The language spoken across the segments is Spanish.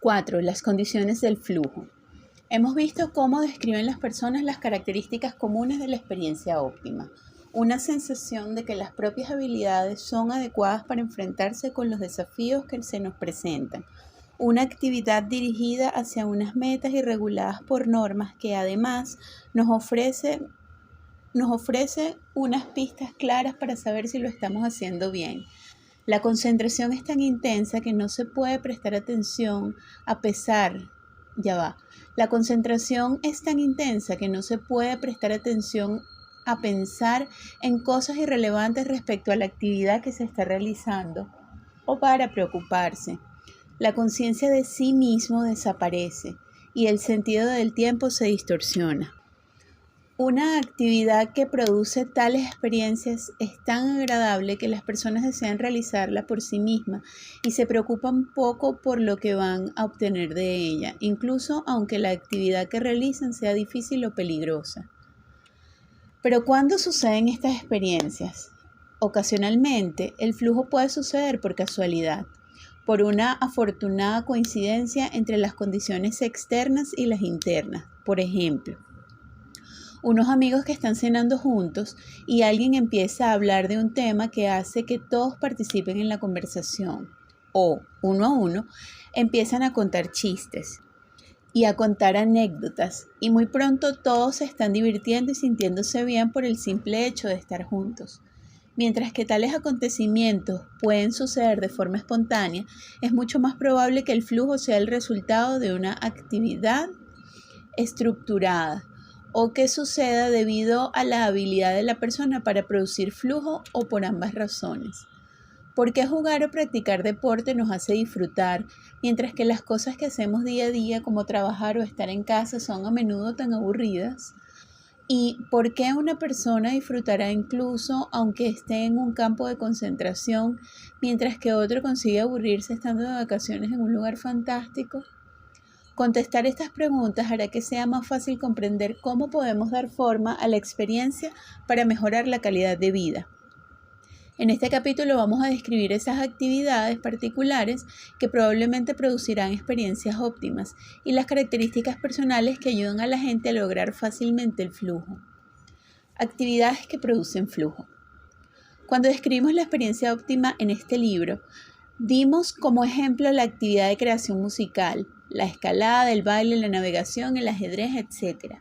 4. Las condiciones del flujo. Hemos visto cómo describen las personas las características comunes de la experiencia óptima. Una sensación de que las propias habilidades son adecuadas para enfrentarse con los desafíos que se nos presentan. Una actividad dirigida hacia unas metas y reguladas por normas que además nos ofrece unas pistas claras para saber si lo estamos haciendo bien. La concentración es tan intensa que no se puede prestar atención La concentración es tan intensa que no se puede prestar atención a pensar en cosas irrelevantes respecto a la actividad que se está realizando o para preocuparse. La conciencia de sí mismo desaparece y el sentido del tiempo se distorsiona. Una actividad que produce tales experiencias es tan agradable que las personas desean realizarla por sí mismas y se preocupan poco por lo que van a obtener de ella, incluso aunque la actividad que realizan sea difícil o peligrosa. Pero ¿cuándo suceden estas experiencias? Ocasionalmente, el flujo puede suceder por casualidad, por una afortunada coincidencia entre las condiciones externas y las internas. Por ejemplo, unos amigos que están cenando juntos y alguien empieza a hablar de un tema que hace que todos participen en la conversación. O, uno a uno, empiezan a contar chistes y a contar anécdotas y muy pronto todos se están divirtiendo y sintiéndose bien por el simple hecho de estar juntos. Mientras que tales acontecimientos pueden suceder de forma espontánea, es mucho más probable que el flujo sea el resultado de una actividad estructurada o que suceda debido a la habilidad de la persona para producir flujo o por ambas razones. ¿Por qué jugar o practicar deporte nos hace disfrutar, mientras que las cosas que hacemos día a día como trabajar o estar en casa son a menudo tan aburridas? ¿Y por qué una persona disfrutará incluso aunque esté en un campo de concentración, mientras que otro consigue aburrirse estando de vacaciones en un lugar fantástico? Contestar estas preguntas hará que sea más fácil comprender cómo podemos dar forma a la experiencia para mejorar la calidad de vida. En este capítulo vamos a describir esas actividades particulares que probablemente producirán experiencias óptimas y las características personales que ayudan a la gente a lograr fácilmente el flujo. Actividades que producen flujo. Cuando describimos la experiencia óptima en este libro, dimos como ejemplo la actividad de creación musical, la escalada, el baile, la navegación, el ajedrez, etc.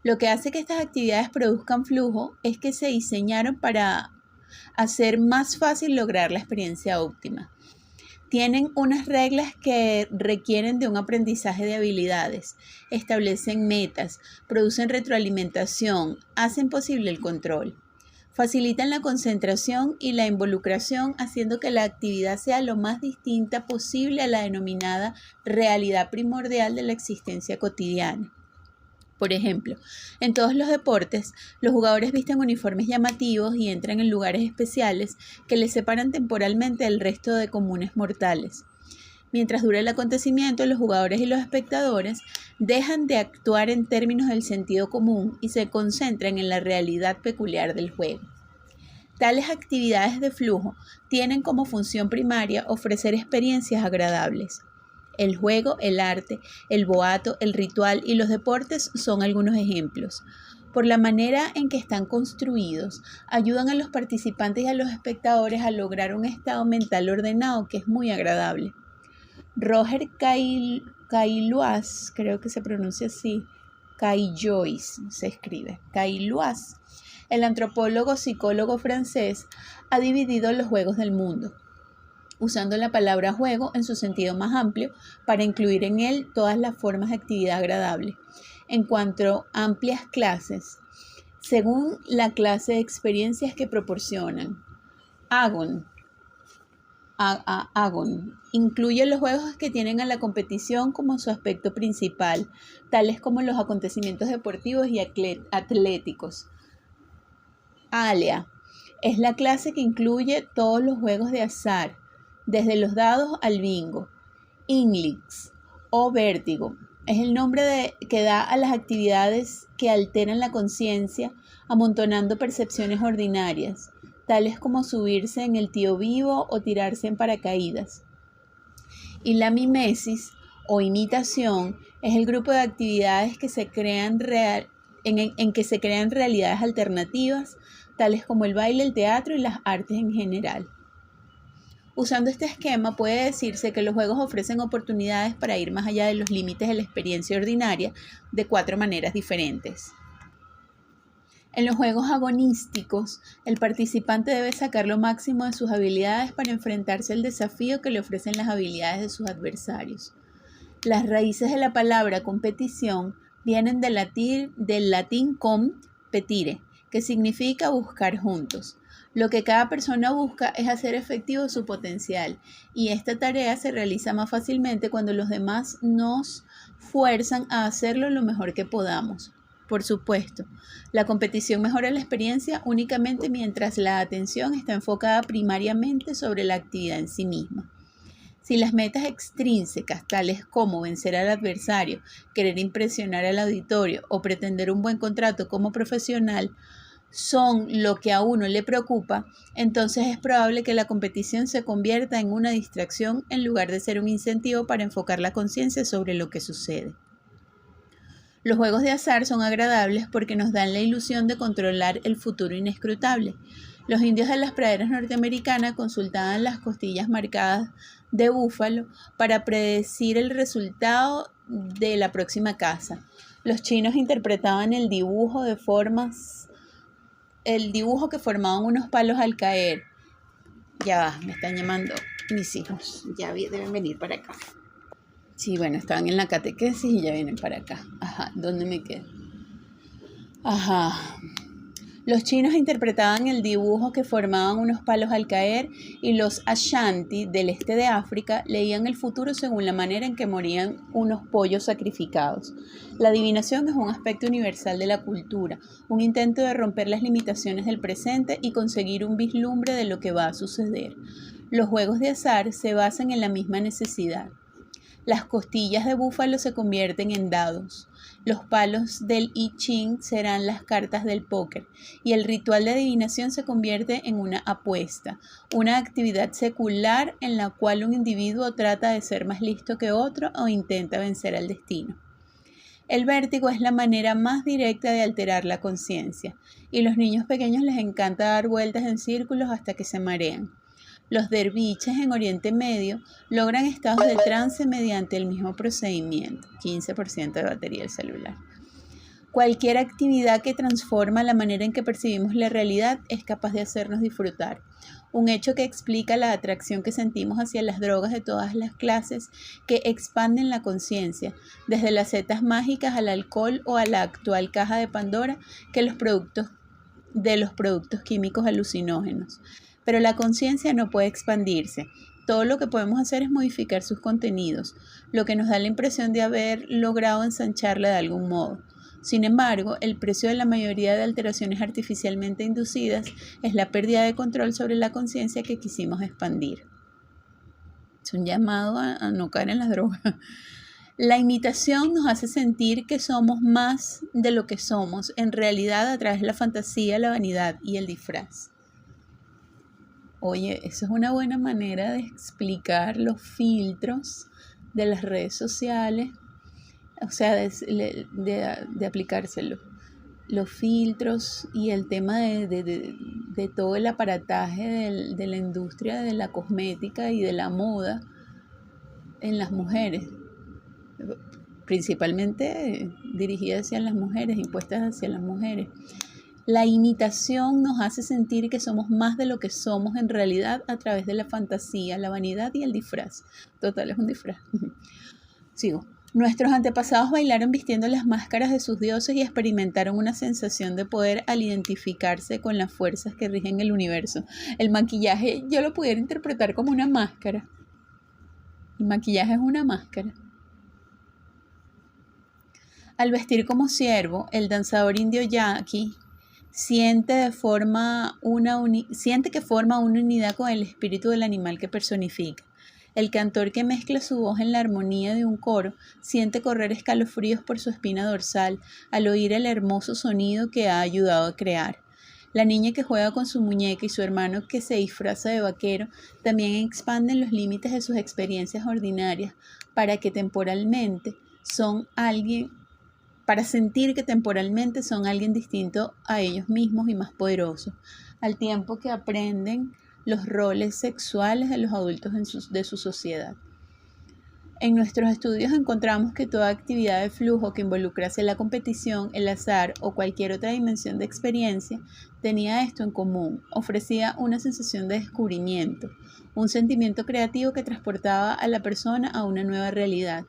Lo que hace que estas actividades produzcan flujo es que se diseñaron para hacer más fácil lograr la experiencia óptima. Tienen unas reglas que requieren de un aprendizaje de habilidades, establecen metas, producen retroalimentación, hacen posible el control. Facilitan la concentración y la involucración, haciendo que la actividad sea lo más distinta posible a la denominada realidad primordial de la existencia cotidiana. Por ejemplo, en todos los deportes, los jugadores visten uniformes llamativos y entran en lugares especiales que les separan temporalmente del resto de comunes mortales. Mientras dura el acontecimiento, los jugadores y los espectadores dejan de actuar en términos del sentido común y se concentran en la realidad peculiar del juego. Tales actividades de flujo tienen como función primaria ofrecer experiencias agradables. El juego, el arte, el boato, el ritual y los deportes son algunos ejemplos. Por la manera en que están construidos, ayudan a los participantes y a los espectadores a lograr un estado mental ordenado que es muy agradable. Roger Caillois, creo que se pronuncia así, Caillois se escribe, Caillois, el antropólogo psicólogo francés, ha dividido los juegos del mundo, usando la palabra juego en su sentido más amplio para incluir en él todas las formas de actividad agradable, en cuanto a amplias clases, según la clase de experiencias que proporcionan. Agon incluye los juegos que tienen a la competición como su aspecto principal, tales como los acontecimientos deportivos y atléticos. Alea es la clase que incluye todos los juegos de azar, desde los dados al bingo. Inglix o vértigo es el nombre que da a las actividades que alteran la conciencia, amontonando percepciones ordinarias, tales como subirse en el tío vivo o tirarse en paracaídas. Y la mimesis o imitación es el grupo de actividades que se crean en que se crean realidades alternativas, tales como el baile, el teatro y las artes en general. Usando este esquema, puede decirse que los juegos ofrecen oportunidades para ir más allá de los límites de la experiencia ordinaria de 4 maneras diferentes. En los juegos agonísticos, el participante debe sacar lo máximo de sus habilidades para enfrentarse al desafío que le ofrecen las habilidades de sus adversarios. Las raíces de la palabra competición vienen del latín competire, que significa buscar juntos. Lo que cada persona busca es hacer efectivo su potencial, y esta tarea se realiza más fácilmente cuando los demás nos fuerzan a hacerlo lo mejor que podamos. Por supuesto, la competición mejora la experiencia únicamente mientras la atención está enfocada primariamente sobre la actividad en sí misma. Si las metas extrínsecas, tales como vencer al adversario, querer impresionar al auditorio o pretender un buen contrato como profesional, son lo que a uno le preocupa, entonces es probable que la competición se convierta en una distracción en lugar de ser un incentivo para enfocar la conciencia sobre lo que sucede. Los juegos de azar son agradables porque nos dan la ilusión de controlar el futuro inescrutable. Los indios de las praderas norteamericanas consultaban las costillas marcadas de búfalo para predecir el resultado de la próxima caza. Los chinos interpretaban el dibujo que formaban unos palos al caer. Ya va, me están llamando mis hijos, ya deben venir para acá. Sí, bueno, estaban en la catequesis y ya vienen para acá. Ajá, ¿dónde me quedo? Ajá. Los chinos interpretaban el dibujo que formaban unos palos al caer, y los Ashanti del este de África leían el futuro según la manera en que morían unos pollos sacrificados. La adivinación es un aspecto universal de la cultura, un intento de romper las limitaciones del presente y conseguir un vislumbre de lo que va a suceder. Los juegos de azar se basan en la misma necesidad. Las costillas de búfalo se convierten en dados. Los palos del I Ching serán las cartas del póker, y el ritual de adivinación se convierte en una apuesta, una actividad secular en la cual un individuo trata de ser más listo que otro o intenta vencer al destino. El vértigo es la manera más directa de alterar la conciencia, y a los niños pequeños les encanta dar vueltas en círculos hasta que se marean. Los derviches en Oriente Medio logran estados de trance mediante el mismo procedimiento, 15% de batería del celular. Cualquier actividad que transforma la manera en que percibimos la realidad es capaz de hacernos disfrutar, un hecho que explica la atracción que sentimos hacia las drogas de todas las clases que expanden la conciencia, desde las setas mágicas al alcohol o a la actual caja de Pandora que los productos químicos alucinógenos. Pero la conciencia no puede expandirse. Todo lo que podemos hacer es modificar sus contenidos, lo que nos da la impresión de haber logrado ensancharla de algún modo. Sin embargo, el precio de la mayoría de alteraciones artificialmente inducidas es la pérdida de control sobre la conciencia que quisimos expandir. Es un llamado a no caer en las drogas. La imitación nos hace sentir que somos más de lo que somos, en realidad, a través de la fantasía, la vanidad y el disfraz. Oye, eso es una buena manera de explicar los filtros de las redes sociales, o sea, de aplicárselo. Los filtros y el tema de todo el aparataje de la industria de la cosmética y de la moda en las mujeres, principalmente dirigidas hacia las mujeres, impuestas hacia las mujeres. La imitación nos hace sentir que somos más de lo que somos en realidad a través de la fantasía, la vanidad y el disfraz. Total, es un disfraz. Sigo. Nuestros antepasados bailaron vistiendo las máscaras de sus dioses y experimentaron una sensación de poder al identificarse con las fuerzas que rigen el universo. El maquillaje yo lo pudiera interpretar como una máscara. El maquillaje es una máscara. Al vestir como ciervo, el danzador indio yaqui siente que forma una unidad con el espíritu del animal que personifica. El cantor que mezcla su voz en la armonía de un coro siente correr escalofríos por su espina dorsal al oír el hermoso sonido que ha ayudado a crear. La niña que juega con su muñeca y su hermano que se disfraza de vaquero también expanden los límites de sus experiencias ordinarias para sentir que temporalmente son alguien distinto a ellos mismos y más poderoso, al tiempo que aprenden los roles sexuales de los adultos de su sociedad. En nuestros estudios encontramos que toda actividad de flujo que involucrase la competición, el azar o cualquier otra dimensión de experiencia tenía esto en común: ofrecía una sensación de descubrimiento, un sentimiento creativo que transportaba a la persona a una nueva realidad,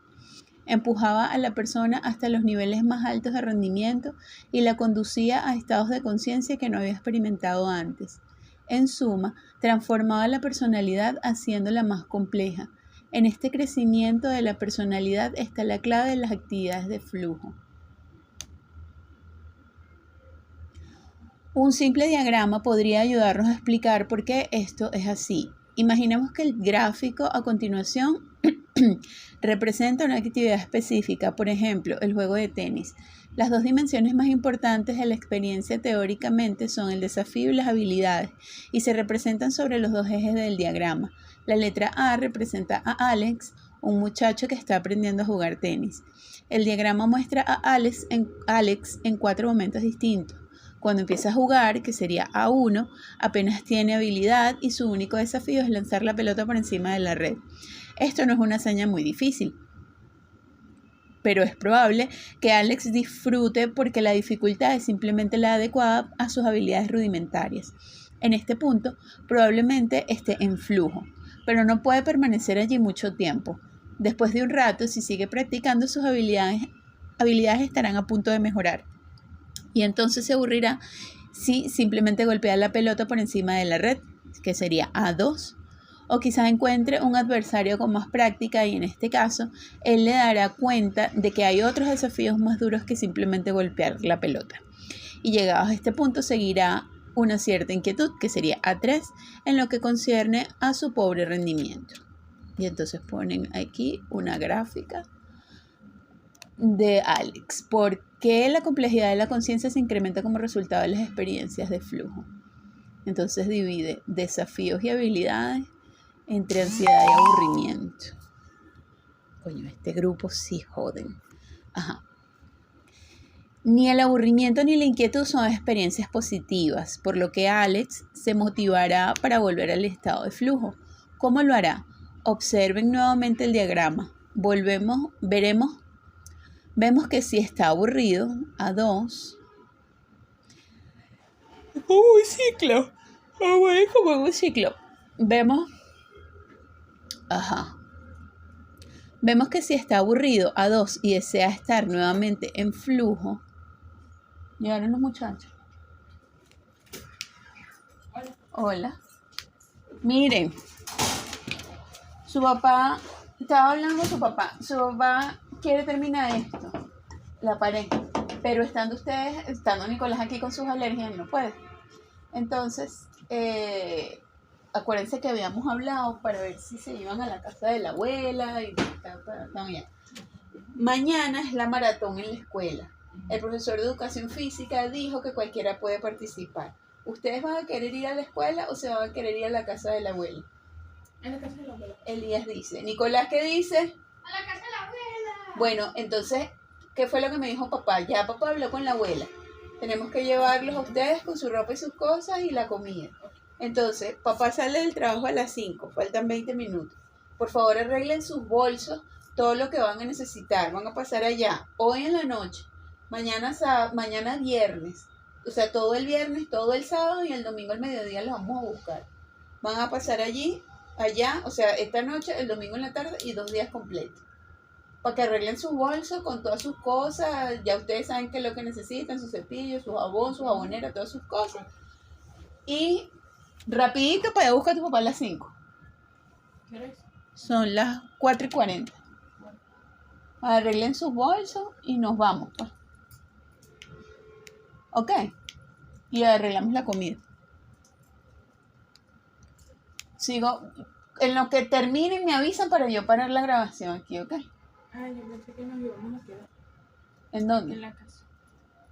empujaba a la persona hasta los niveles más altos de rendimiento y la conducía a estados de conciencia que no había experimentado antes. En suma, transformaba la personalidad haciéndola más compleja. En este crecimiento de la personalidad está la clave de las actividades de flujo. Un simple diagrama podría ayudarnos a explicar por qué esto es así. Imaginemos que el gráfico a continuación representa una actividad específica, por ejemplo, el juego de tenis. Las dos dimensiones más importantes de la experiencia teóricamente son el desafío y las habilidades, y se representan sobre los dos ejes del diagrama. La letra A representa a Alex, un muchacho que está aprendiendo a jugar tenis. El diagrama muestra a Alex en 4 momentos distintos. Cuando empieza a jugar, que sería A1, apenas tiene habilidad y su único desafío es lanzar la pelota por encima de la red. Esto no es una hazaña muy difícil, pero es probable que Alex disfrute porque la dificultad es simplemente la adecuada a sus habilidades rudimentarias. En este punto, probablemente esté en flujo, pero no puede permanecer allí mucho tiempo. Después de un rato, si sigue practicando, sus habilidades estarán a punto de mejorar. Y entonces se aburrirá si simplemente golpea la pelota por encima de la red, que sería A2. O quizás encuentre un adversario con más práctica y en este caso, él le dará cuenta de que hay otros desafíos más duros que simplemente golpear la pelota. Y llegados a este punto seguirá una cierta inquietud, que sería A3, en lo que concierne a su pobre rendimiento. Y entonces ponen aquí una gráfica de Alex. ¿Por qué la complejidad de la conciencia se incrementa como resultado de las experiencias de flujo? Entonces divide desafíos y habilidades entre ansiedad y aburrimiento. Coño, este grupo sí joden. Ajá. Ni el aburrimiento ni la inquietud son experiencias positivas, por lo que Alex se motivará para volver al estado de flujo. ¿Cómo lo hará? Observen nuevamente el diagrama. Vemos que si está aburrido, A2. Un ciclo. Como un ciclo. Vemos que si está aburrido, A2, y desea estar nuevamente en flujo. Llegaron los muchachos. Hola. Miren, su papá, estaba hablando con su papá. Su papá quiere terminar esto, la pared. Pero estando Nicolás aquí con sus alergias, no puede. Entonces, acuérdense que habíamos hablado para ver si se iban a la casa de la abuela y también. Mañana es la maratón en la escuela. El profesor de educación física dijo que cualquiera puede participar. ¿Ustedes van a querer ir a la escuela o se van a querer ir a la casa de la abuela? A la casa de la abuela. Elías dice. ¿Nicolás qué dice? A la casa de la abuela. Bueno, entonces, ¿qué fue lo que me dijo papá? Ya papá habló con la abuela. Tenemos que llevarlos a ustedes con su ropa y sus cosas y la comida. Entonces, papá sale del trabajo a las 5, faltan 20 minutos. Por favor, arreglen sus bolsos, todo lo que van a necesitar. Van a pasar allá hoy en la noche, mañana viernes. O sea, todo el viernes, todo el sábado y el domingo al mediodía los vamos a buscar. Van a pasar allá, o sea, esta noche, el domingo en la tarde y 2 días completos. Para que arreglen sus bolsos con todas sus cosas. Ya ustedes saben qué es lo que necesitan: sus cepillos, su jabón, su jabonera, todas sus cosas. Y rapidito para ir a buscar a tu papá a las 5. ¿Qué hora es? Son las 4:40. Arreglen sus bolsos y nos vamos, pues. Ok. Y arreglamos la comida. Sigo. En lo que terminen me avisan para yo parar la grabación aquí, ¿ok? Yo pensé que nos íbamos a quedar. ¿En dónde? En la casa.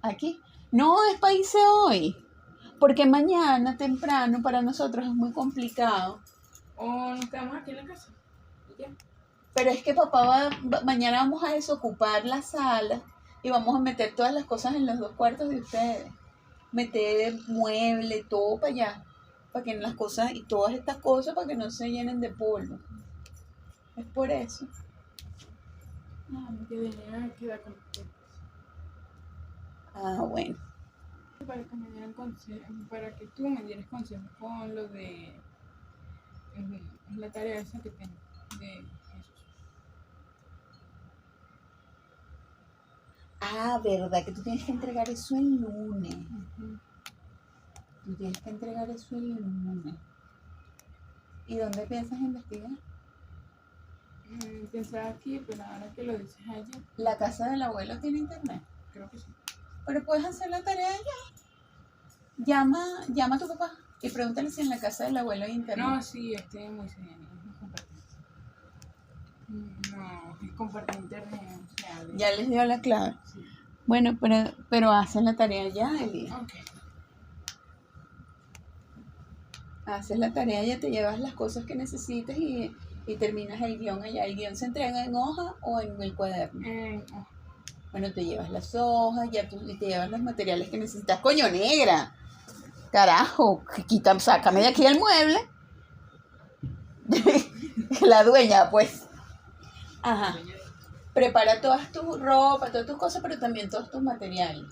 ¿Aquí? No, es para irse hoy. Porque mañana temprano para nosotros es muy complicado. O nos quedamos aquí en la casa. Y ya. Pero es que mañana vamos a desocupar la sala y vamos a meter todas las cosas en los 2 cuartos de ustedes. Meter mueble, todo para allá. Para que las cosas, y todas estas cosas, para que no se llenen de polvo. Es por eso. No, que venía quedar con ustedes. Ah, bueno. Para que me dieran consejos, para que tú me dieras consejos con lo de la tarea esa que tengo de Jesús. Ah, verdad, que tú tienes que entregar eso el lunes. Ujú. Tú tienes que entregar eso el lunes. ¿Y dónde piensas investigar? Pensaba aquí, pero ahora que lo dices allá, La casa del abuelo tiene internet. creo que sí. Pero puedes hacer la tarea allá. Llama a tu papá y pregúntale si en la casa del abuelo hay internet. No, sí, muy señal, es compartir. No, es compartir internet, o sea, Ya les dio la clave. sí. Bueno, pero hacen la tarea ya, Eli. Ok. Haces la tarea, ya te llevas las cosas que necesites y terminas el guión allá. ¿El guión se entrega en hoja o en el cuaderno? Bueno, te llevas las hojas, y te llevas los materiales que necesitas. ¡Coño, negra! Carajo, sácame de aquí el mueble. La dueña, pues. Ajá. Prepara todas tus ropas, todas tus cosas, pero también todos tus materiales.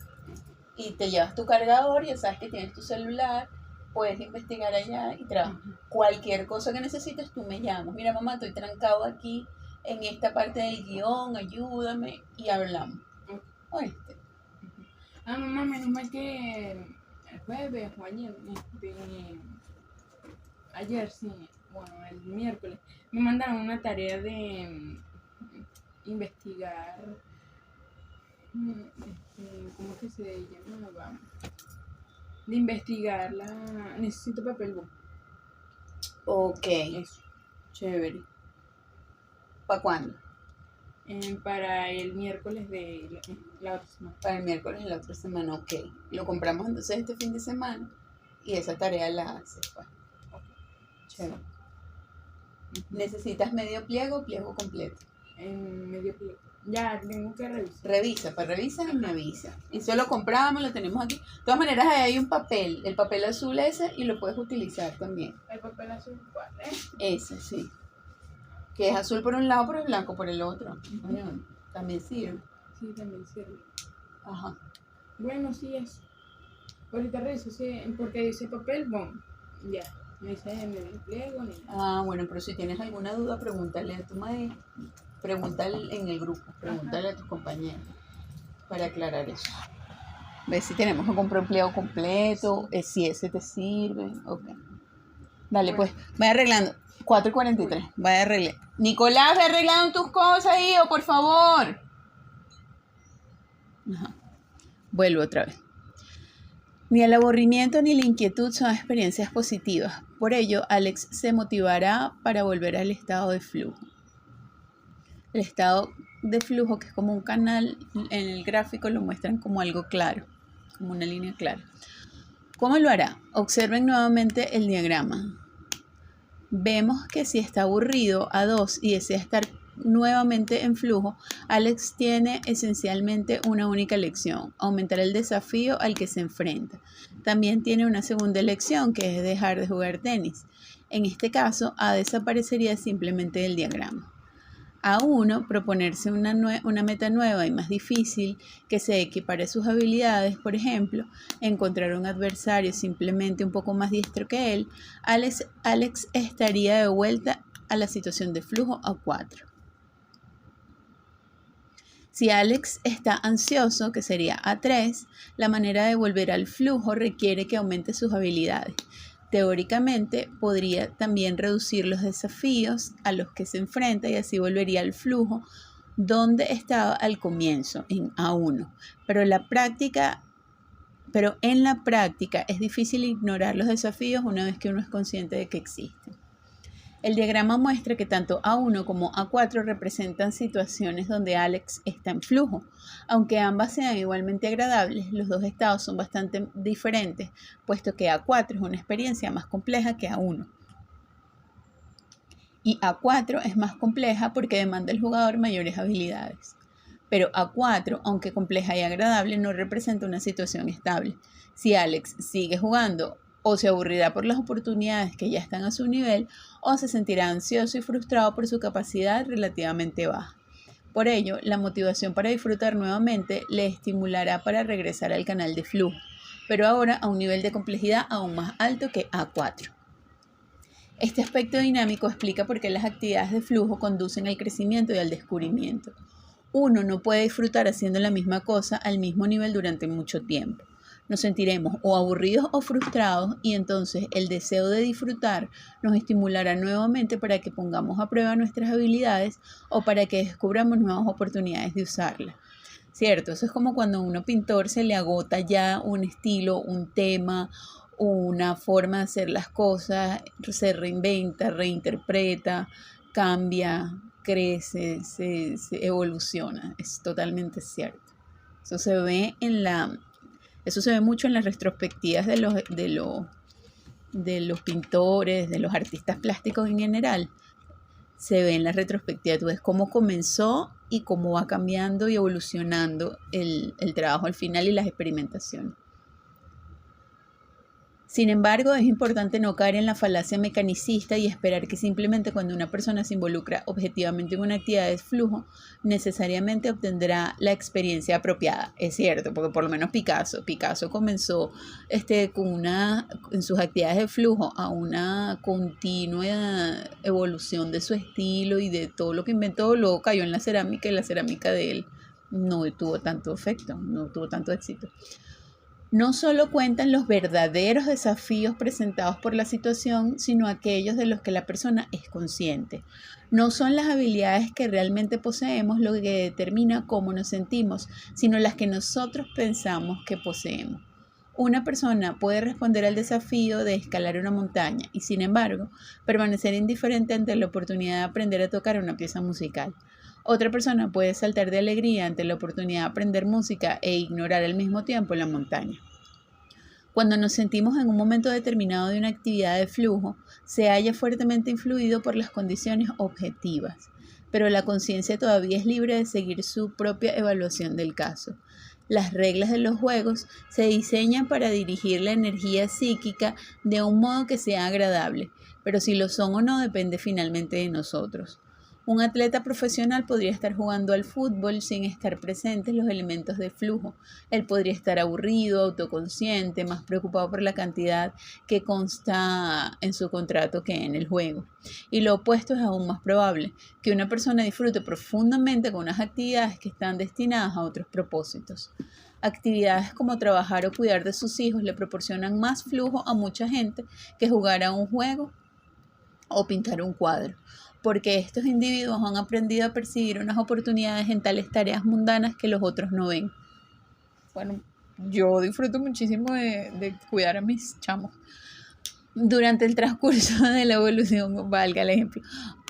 Y te llevas tu cargador, ya sabes que tienes tu celular, puedes investigar allá y trabajar. Cualquier cosa que necesites, tú me llamas. Mira, mamá, estoy trancado aquí en esta parte del guión, ayúdame y hablamos. ¿Oíste? Mamá, menos mal que el jueves o ayer sí, bueno, el miércoles, me mandaron una tarea de investigar, ¿cómo que se llama? De investigar necesito papel boom. Ok, Eso. chévere. ¿Para cuándo? Para el miércoles de la otra semana. Para el miércoles de la otra semana, ok. Lo compramos entonces este fin de semana y esa tarea la haces, pues. Chévere. ¿Necesitas medio pliego o pliego completo? Medio pliego. Ya, tengo que revisar. Revisa y me avisa. Y eso lo compramos, lo tenemos aquí. De todas maneras, ahí hay un papel, el papel azul ese, y lo puedes utilizar también. El papel azul, ¿cuál es? Ese, sí. Que es azul por un lado, pero es blanco por el otro. Bueno, también sirve. Sí, también sirve. Ajá. Bueno, sí es. Ahorita reviso, sí, porque dice papel, bon. Ya. No dice medio pliego ni nada. Ah, bueno, pero si tienes alguna duda, pregúntale a tu madre. Pregúntale en el grupo, pregúntale a tus compañeros para aclarar eso. Ve si tenemos que comprar un pliego completo, si ese te sirve. Ok. Dale, Bueno. pues, vaya arreglando. 4:43, vaya arreglando. Nicolás, ve arreglando tus cosas, hijo, por favor. Ajá. Vuelvo otra vez. Ni el aburrimiento ni la inquietud son experiencias positivas. Por ello, Alex se motivará para volver al estado de flujo. El estado de flujo, que es como un canal, en el gráfico lo muestran como algo claro, como una línea clara. ¿Cómo lo hará? Observen nuevamente el diagrama. Vemos que si está aburrido a 2 y desea estar nuevamente en flujo, Alex tiene esencialmente una única elección: aumentar el desafío al que se enfrenta. También tiene una segunda elección, que es dejar de jugar tenis. En este caso, A desaparecería simplemente del diagrama. A1, proponerse una meta nueva y más difícil que se equipare a sus habilidades, por ejemplo, encontrar un adversario simplemente un poco más diestro que él. Alex estaría de vuelta a la situación de flujo A4. Si Alex está ansioso, que sería A3, la manera de volver al flujo requiere que aumente sus habilidades. Teóricamente, podría también reducir los desafíos a los que se enfrenta y así volvería al flujo donde estaba al comienzo, en A1. Pero en la práctica es difícil ignorar los desafíos una vez que uno es consciente de que existen. El diagrama muestra que tanto A1 como A4 representan situaciones donde Alex está en flujo. Aunque ambas sean igualmente agradables, los dos estados son bastante diferentes, puesto que A4 es una experiencia más compleja que A1. Y A4 es más compleja porque demanda al jugador mayores habilidades. Pero A4, aunque compleja y agradable, no representa una situación estable. Si Alex sigue jugando, o se aburrirá por las oportunidades que ya están a su nivel, o se sentirá ansioso y frustrado por su capacidad relativamente baja. Por ello, la motivación para disfrutar nuevamente le estimulará para regresar al canal de flujo, pero ahora a un nivel de complejidad aún más alto que A4. Este aspecto dinámico explica por qué las actividades de flujo conducen al crecimiento y al descubrimiento. Uno no puede disfrutar haciendo la misma cosa al mismo nivel durante mucho tiempo. Nos sentiremos o aburridos o frustrados y entonces el deseo de disfrutar nos estimulará nuevamente para que pongamos a prueba nuestras habilidades o para que descubramos nuevas oportunidades de usarlas. ¿Cierto? Eso es como cuando a un pintor se le agota ya un estilo, un tema, una forma de hacer las cosas, se reinventa, reinterpreta, cambia, crece, se evoluciona. Es totalmente cierto. Eso se ve mucho en las retrospectivas de los pintores, de los artistas plásticos en general. Se ve en la retrospectiva, tú ves cómo comenzó y cómo va cambiando y evolucionando el trabajo al final y las experimentaciones. Sin embargo, es importante no caer en la falacia mecanicista y esperar que simplemente cuando una persona se involucra objetivamente en una actividad de flujo, necesariamente obtendrá la experiencia apropiada. Es cierto, porque por lo menos Picasso comenzó en sus actividades de flujo a una continua evolución de su estilo y de todo lo que inventó, luego cayó en la cerámica y la cerámica de él no tuvo tanto efecto, no tuvo tanto éxito. No solo cuentan los verdaderos desafíos presentados por la situación, sino aquellos de los que la persona es consciente. No son las habilidades que realmente poseemos lo que determina cómo nos sentimos, sino las que nosotros pensamos que poseemos. Una persona puede responder al desafío de escalar una montaña y, sin embargo, permanecer indiferente ante la oportunidad de aprender a tocar una pieza musical. Otra persona puede saltar de alegría ante la oportunidad de aprender música e ignorar al mismo tiempo la montaña. Cuando nos sentimos en un momento determinado de una actividad de flujo, se halla fuertemente influido por las condiciones objetivas, pero la conciencia todavía es libre de seguir su propia evaluación del caso. Las reglas de los juegos se diseñan para dirigir la energía psíquica de un modo que sea agradable, pero si lo son o no depende finalmente de nosotros. Un atleta profesional podría estar jugando al fútbol sin estar presentes los elementos de flujo. Él podría estar aburrido, autoconsciente, más preocupado por la cantidad que consta en su contrato que en el juego. Y lo opuesto es aún más probable, que una persona disfrute profundamente con unas actividades que están destinadas a otros propósitos. Actividades como trabajar o cuidar de sus hijos le proporcionan más flujo a mucha gente que jugar a un juego o pintar un cuadro, porque estos individuos han aprendido a percibir unas oportunidades en tales tareas mundanas que los otros no ven. Bueno, yo disfruto muchísimo de cuidar a mis chamos. Durante el transcurso de la evolución, valga el ejemplo,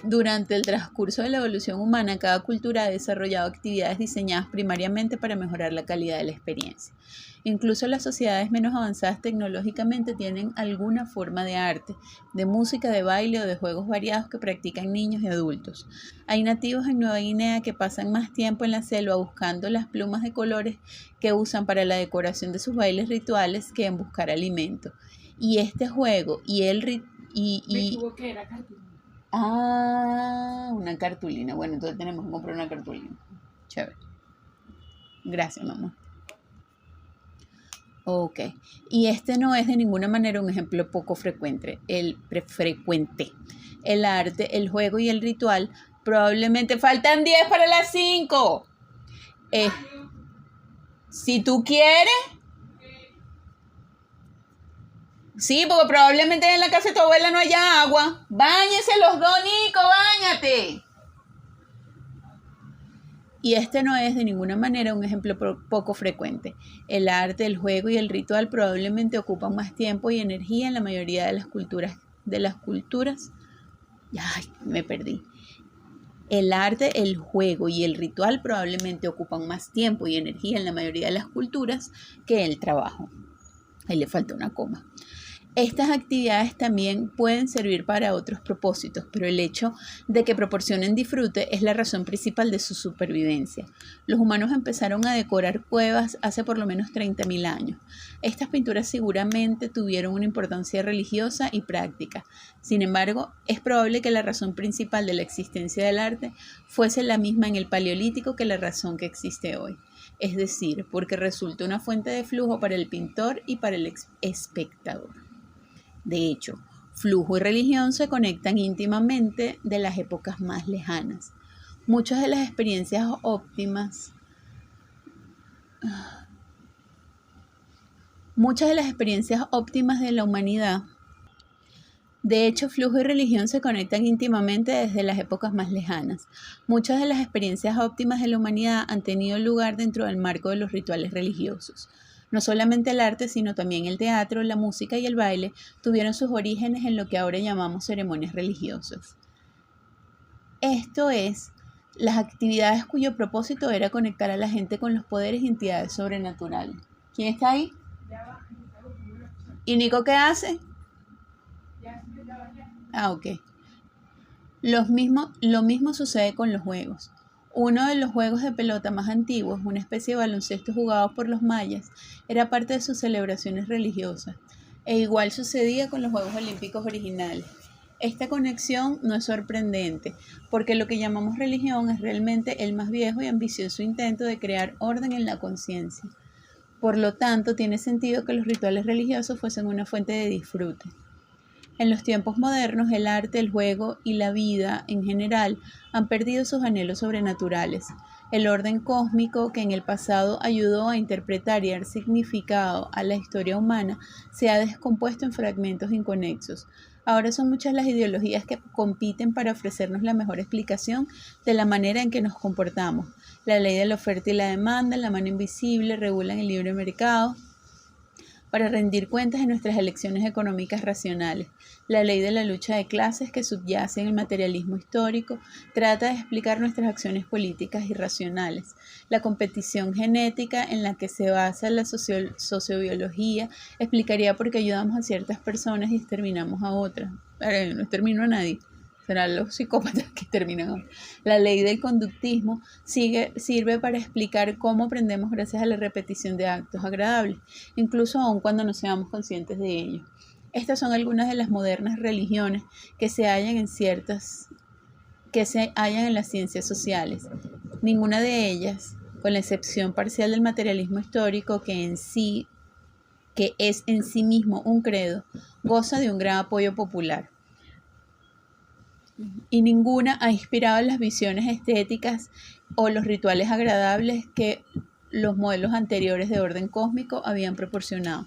durante el transcurso de la evolución humana, cada cultura ha desarrollado actividades diseñadas primariamente para mejorar la calidad de la experiencia. Incluso las sociedades menos avanzadas tecnológicamente tienen alguna forma de arte, de música, de baile o de juegos variados que practican niños y adultos. Hay nativos en Nueva Guinea que pasan más tiempo en la selva buscando las plumas de colores que usan para la decoración de sus bailes rituales que en buscar alimento. Y este juego y el Me equivoqué, era cartulina. Una cartulina. Bueno, entonces tenemos que comprar una cartulina. Chévere. Gracias, mamá. Ok. Y este no es de ninguna manera un ejemplo poco frecuente. El arte, el juego y el ritual probablemente faltan 10 para las 5. Si tú quieres. Sí, porque probablemente en la casa de tu abuela no haya agua. Báñense los dos, Nico, báñate. Y este no es de ninguna manera un ejemplo poco frecuente. El arte, el juego y el ritual probablemente ocupan más tiempo y energía en la mayoría de las culturas. Ay, me perdí. El arte, el juego y el ritual probablemente ocupan más tiempo y energía en la mayoría de las culturas que el trabajo. Ahí le falta una coma. Estas actividades también pueden servir para otros propósitos, pero el hecho de que proporcionen disfrute es la razón principal de su supervivencia. Los humanos empezaron a decorar cuevas hace por lo menos 30.000 años. Estas pinturas seguramente tuvieron una importancia religiosa y práctica. Sin embargo, es probable que la razón principal de la existencia del arte fuese la misma en el Paleolítico que la razón que existe hoy. Es decir, porque resulta una fuente de flujo para el pintor y para el espectador. De hecho, flujo y religión se conectan íntimamente de las épocas más lejanas. Muchas de las experiencias óptimas de la humanidad. De hecho, flujo y religión se conectan íntimamente desde las épocas más lejanas. Muchas de las experiencias óptimas de la humanidad han tenido lugar dentro del marco de los rituales religiosos. No solamente el arte, sino también el teatro, la música y el baile tuvieron sus orígenes en lo que ahora llamamos ceremonias religiosas. Esto es, las actividades cuyo propósito era conectar a la gente con los poderes y entidades sobrenaturales. ¿Quién está ahí? ¿Y Nico qué hace? Ok. Lo mismo sucede con los juegos. Uno de los juegos de pelota más antiguos, una especie de baloncesto jugado por los mayas, era parte de sus celebraciones religiosas, e igual sucedía con los Juegos Olímpicos originales. Esta conexión no es sorprendente, porque lo que llamamos religión es realmente el más viejo y ambicioso intento de crear orden en la conciencia. Por lo tanto, tiene sentido que los rituales religiosos fuesen una fuente de disfrute. En los tiempos modernos, el arte, el juego y la vida en general han perdido sus anhelos sobrenaturales. El orden cósmico que en el pasado ayudó a interpretar y dar significado a la historia humana se ha descompuesto en fragmentos inconexos. Ahora son muchas las ideologías que compiten para ofrecernos la mejor explicación de la manera en que nos comportamos. La ley de la oferta y la demanda, la mano invisible, regulan el libre mercado para rendir cuentas de nuestras elecciones económicas racionales. La ley de la lucha de clases que subyace en el materialismo histórico trata de explicar nuestras acciones políticas irracionales. La competición genética en la que se basa la sociobiología explicaría por qué ayudamos a ciertas personas y exterminamos a otras. No extermino a nadie. Serán los psicópatas que terminan. La ley del conductismo sirve para explicar cómo aprendemos gracias a la repetición de actos agradables, incluso aun cuando no seamos conscientes de ello. Estas son algunas de las modernas religiones que se hallan en las ciencias sociales. Ninguna de ellas, con la excepción parcial del materialismo histórico que es en sí mismo un credo, goza de un gran apoyo popular. Y ninguna ha inspirado las visiones estéticas o los rituales agradables que los modelos anteriores de orden cósmico habían proporcionado.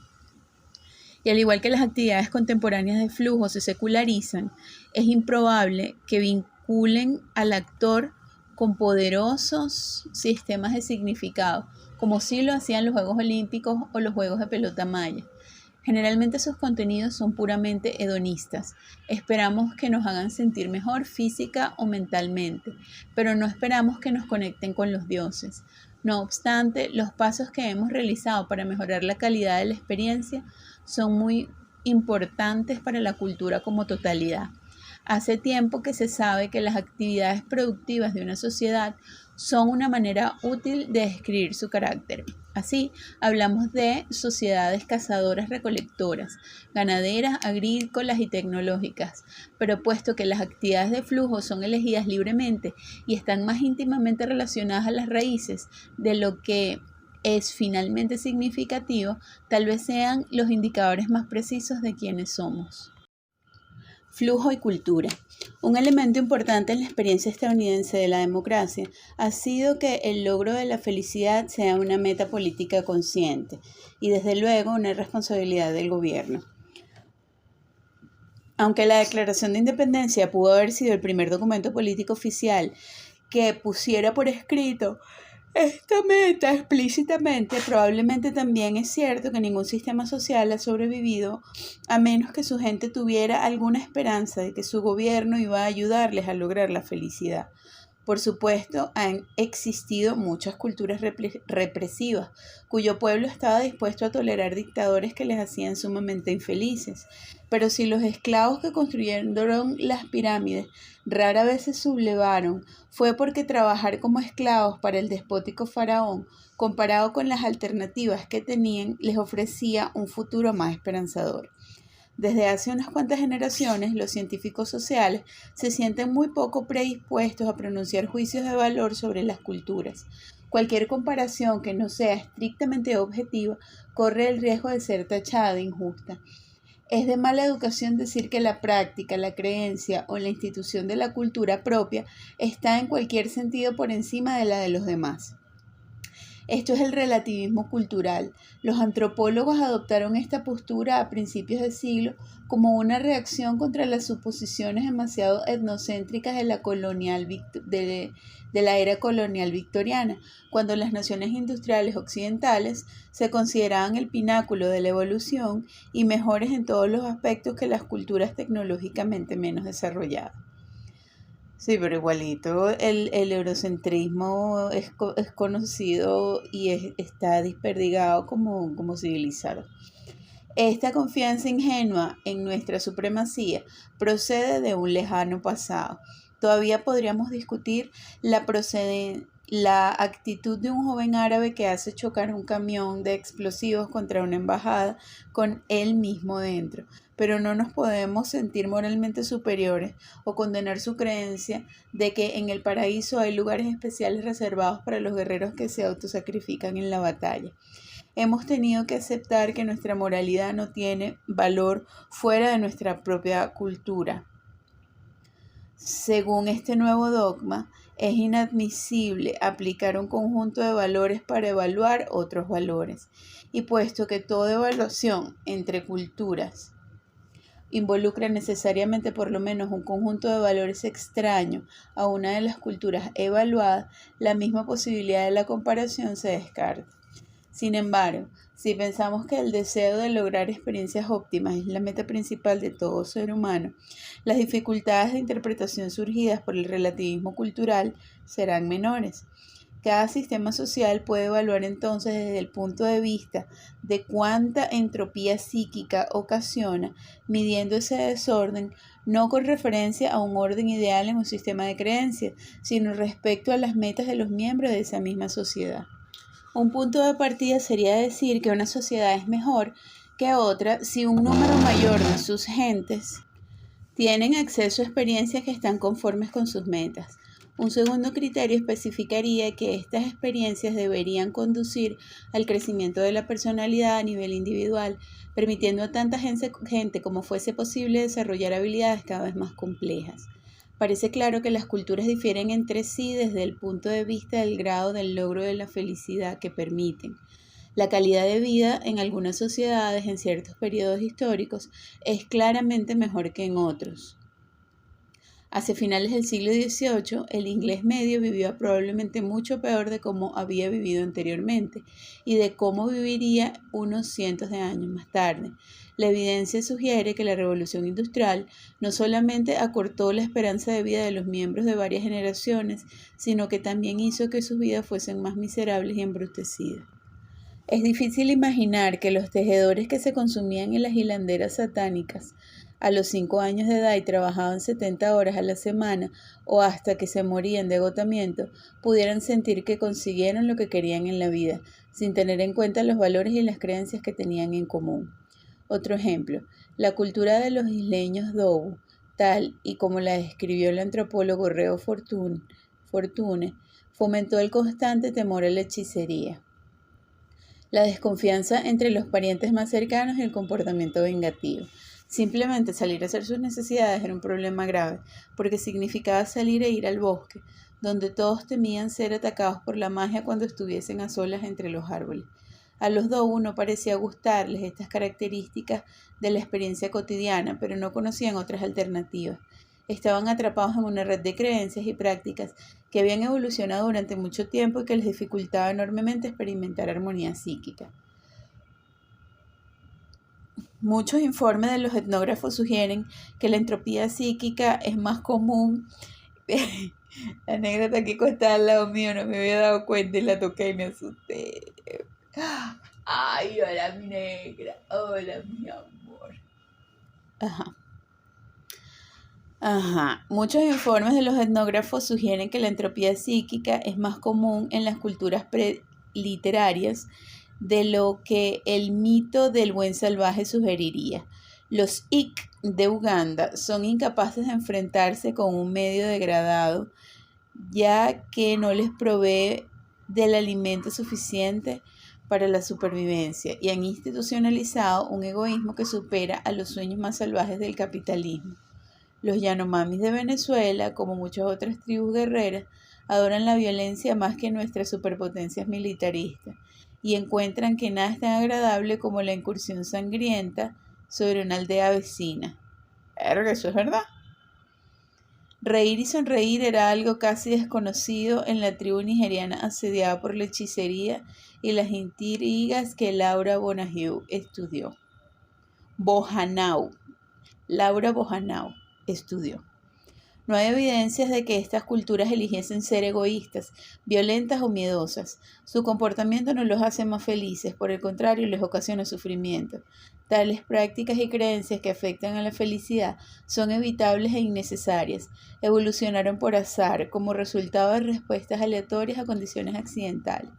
Y al igual que las actividades contemporáneas de flujo se secularizan, es improbable que vinculen al actor con poderosos sistemas de significado, como sí lo hacían los Juegos Olímpicos o los Juegos de pelota maya. Generalmente sus contenidos son puramente hedonistas. Esperamos que nos hagan sentir mejor física o mentalmente, pero no esperamos que nos conecten con los dioses. No obstante, los pasos que hemos realizado para mejorar la calidad de la experiencia son muy importantes para la cultura como totalidad. Hace tiempo que se sabe que las actividades productivas de una sociedad son una manera útil de describir su carácter. Así, hablamos de sociedades cazadoras-recolectoras, ganaderas, agrícolas y tecnológicas, pero puesto que las actividades de flujo son elegidas libremente y están más íntimamente relacionadas a las raíces de lo que es finalmente significativo, tal vez sean los indicadores más precisos de quiénes somos. Flujo y cultura. Un elemento importante en la experiencia estadounidense de la democracia ha sido que el logro de la felicidad sea una meta política consciente y desde luego una responsabilidad del gobierno. Aunque la Declaración de Independencia pudo haber sido el primer documento político oficial que pusiera por escrito esta meta explícitamente, probablemente también es cierto que ningún sistema social ha sobrevivido a menos que su gente tuviera alguna esperanza de que su gobierno iba a ayudarles a lograr la felicidad. Por supuesto, han existido muchas culturas represivas, cuyo pueblo estaba dispuesto a tolerar dictadores que les hacían sumamente infelices. Pero si los esclavos que construyeron las pirámides rara vez se sublevaron, fue porque trabajar como esclavos para el despótico faraón, comparado con las alternativas que tenían, les ofrecía un futuro más esperanzador. Desde hace unas cuantas generaciones, los científicos sociales se sienten muy poco predispuestos a pronunciar juicios de valor sobre las culturas. Cualquier comparación que no sea estrictamente objetiva corre el riesgo de ser tachada de injusta. Es de mala educación decir que la práctica, la creencia o la institución de la cultura propia está en cualquier sentido por encima de la de los demás. Esto es el relativismo cultural. Los antropólogos adoptaron esta postura a principios de siglo como una reacción contra las suposiciones demasiado etnocéntricas de la era colonial victoriana, cuando las naciones industriales occidentales se consideraban el pináculo de la evolución y mejores en todos los aspectos que las culturas tecnológicamente menos desarrolladas. Sí, pero igualito el eurocentrismo es conocido y está desperdigado como civilizado. Esta confianza ingenua en nuestra supremacía procede de un lejano pasado. Todavía podríamos discutir la actitud de un joven árabe que hace chocar un camión de explosivos contra una embajada con él mismo dentro, pero no nos podemos sentir moralmente superiores o condenar su creencia de que en el paraíso hay lugares especiales reservados para los guerreros que se autosacrifican en la batalla. Hemos tenido que aceptar que nuestra moralidad no tiene valor fuera de nuestra propia cultura. Según este nuevo dogma, es inadmisible aplicar un conjunto de valores para evaluar otros valores, y puesto que toda evaluación entre culturas involucra necesariamente por lo menos un conjunto de valores extraño a una de las culturas evaluadas, la misma posibilidad de la comparación se descarta. Sin embargo, si pensamos que el deseo de lograr experiencias óptimas es la meta principal de todo ser humano, las dificultades de interpretación surgidas por el relativismo cultural serán menores. Cada sistema social puede evaluar entonces desde el punto de vista de cuánta entropía psíquica ocasiona, midiendo ese desorden no con referencia a un orden ideal en un sistema de creencias, sino respecto a las metas de los miembros de esa misma sociedad. Un punto de partida sería decir que una sociedad es mejor que otra si un número mayor de sus gentes tienen acceso a experiencias que están conformes con sus metas. Un segundo criterio especificaría que estas experiencias deberían conducir al crecimiento de la personalidad a nivel individual, permitiendo a tanta gente como fuese posible desarrollar habilidades cada vez más complejas. Parece claro que las culturas difieren entre sí desde el punto de vista del grado del logro de la felicidad que permiten. La calidad de vida en algunas sociedades en ciertos periodos históricos es claramente mejor que en otros. Hacia finales del siglo XVIII, el inglés medio vivió probablemente mucho peor de cómo había vivido anteriormente y de cómo viviría unos cientos de años más tarde. La evidencia sugiere que la revolución industrial no solamente acortó la esperanza de vida de los miembros de varias generaciones, sino que también hizo que sus vidas fuesen más miserables y embrutecidas. Es difícil imaginar que los tejedores que se consumían en las hilanderas satánicas a los 5 años de edad y trabajaban 70 horas a la semana o hasta que se morían de agotamiento, pudieran sentir que consiguieron lo que querían en la vida, sin tener en cuenta los valores y las creencias que tenían en común. Otro ejemplo, la cultura de los isleños Dobo, tal y como la describió el antropólogo Reo Fortune, fomentó el constante temor a la hechicería, la desconfianza entre los parientes más cercanos y el comportamiento vengativo. Simplemente salir a hacer sus necesidades era un problema grave, porque significaba salir e ir al bosque, donde todos temían ser atacados por la magia cuando estuviesen a solas entre los árboles. A los Dobu no parecía gustarles estas características de la experiencia cotidiana, pero no conocían otras alternativas. Estaban atrapados en una red de creencias y prácticas que habían evolucionado durante mucho tiempo y que les dificultaba enormemente experimentar armonía psíquica. Muchos informes de los etnógrafos sugieren que la entropía psíquica es más común La negra está aquí acostada al lado mío, no me había dado cuenta y la toqué y me asusté. Ay, hola mi negra, hola mi amor. Ajá. Muchos informes de los etnógrafos sugieren que la entropía psíquica es más común en las culturas preliterarias de lo que el mito del buen salvaje sugeriría. Los Ik de Uganda son incapaces de enfrentarse con un medio degradado, ya que no les provee del alimento suficiente para la supervivencia, y han institucionalizado un egoísmo que supera a los sueños más salvajes del capitalismo. Los Yanomamis de Venezuela, como muchas otras tribus guerreras, adoran la violencia más que nuestras superpotencias militaristas y encuentran que nada es tan agradable como la incursión sangrienta sobre una aldea vecina. Eso es verdad. Reír y sonreír era algo casi desconocido en la tribu nigeriana asediada por la hechicería y las intrigas que Laura Bohanau estudió. Laura Bohanau estudió. No hay evidencias de que estas culturas eligiesen ser egoístas, violentas o miedosas. Su comportamiento no los hace más felices, por el contrario, les ocasiona sufrimiento. Tales prácticas y creencias que afectan a la felicidad son evitables e innecesarias. Evolucionaron por azar, como resultado de respuestas aleatorias a condiciones accidentales.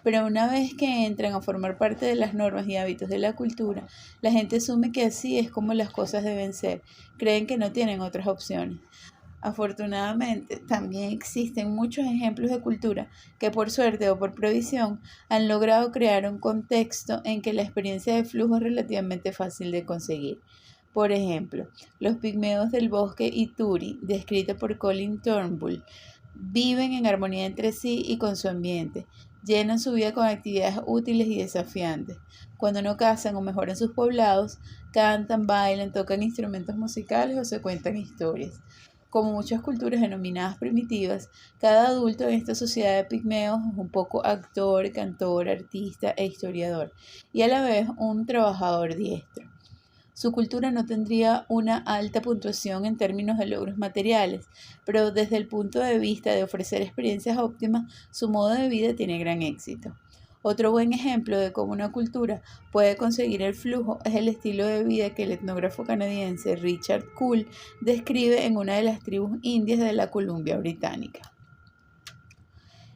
Pero una vez que entran a formar parte de las normas y hábitos de la cultura, la gente asume que así es como las cosas deben ser. Creen que no tienen otras opciones. Afortunadamente, también existen muchos ejemplos de cultura que por suerte o por previsión han logrado crear un contexto en que la experiencia de flujo es relativamente fácil de conseguir. Por ejemplo, los pigmeos del bosque Ituri, descritos por Colin Turnbull, viven en armonía entre sí y con su ambiente, llenan su vida con actividades útiles y desafiantes. Cuando no cazan o mejoran sus poblados, cantan, bailan, tocan instrumentos musicales o se cuentan historias. Como muchas culturas denominadas primitivas, cada adulto en esta sociedad de pigmeos es un poco actor, cantor, artista e historiador, y a la vez un trabajador diestro. Su cultura no tendría una alta puntuación en términos de logros materiales, pero desde el punto de vista de ofrecer experiencias óptimas, su modo de vida tiene gran éxito. Otro buen ejemplo de cómo una cultura puede conseguir el flujo es el estilo de vida que el etnógrafo canadiense Richard Kuhl describe en una de las tribus indias de la Columbia Británica.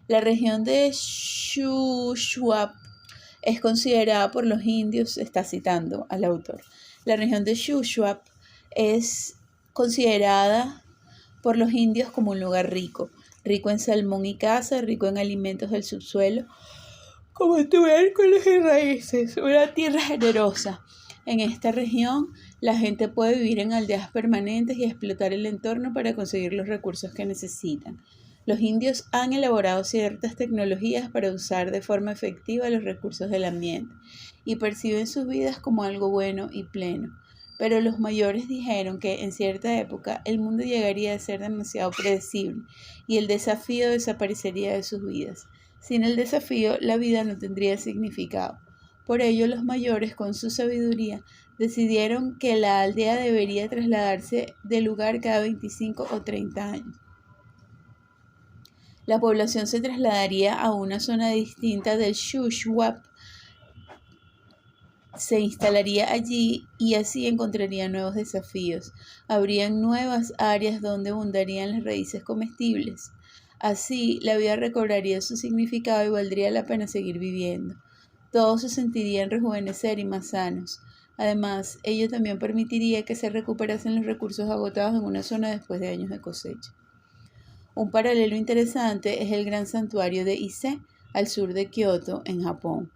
La región de Shuswap es considerada por los indios, está citando al autor, la región de Shuswap es considerada por los indios como un lugar rico en salmón y caza, rico en alimentos del subsuelo, como tubérculos y raíces, una tierra generosa. En esta región, la gente puede vivir en aldeas permanentes y explotar el entorno para conseguir los recursos que necesitan. Los indios han elaborado ciertas tecnologías para usar de forma efectiva los recursos del ambiente y perciben sus vidas como algo bueno y pleno. Pero los mayores dijeron que en cierta época el mundo llegaría a ser demasiado predecible y el desafío desaparecería de sus vidas. Sin el desafío, la vida no tendría significado. Por ello, los mayores, con su sabiduría, decidieron que la aldea debería trasladarse de lugar cada 25 o 30 años. La población se trasladaría a una zona distinta del Shuswap, se instalaría allí y así encontraría nuevos desafíos. Habrían nuevas áreas donde abundarían las raíces comestibles. Así, la vida recobraría su significado y valdría la pena seguir viviendo. Todos se sentirían rejuvenecer y más sanos. Además, ello también permitiría que se recuperasen los recursos agotados en una zona después de años de cosecha. Un paralelo interesante es el gran santuario de Ise, al sur de Kioto, en Japón.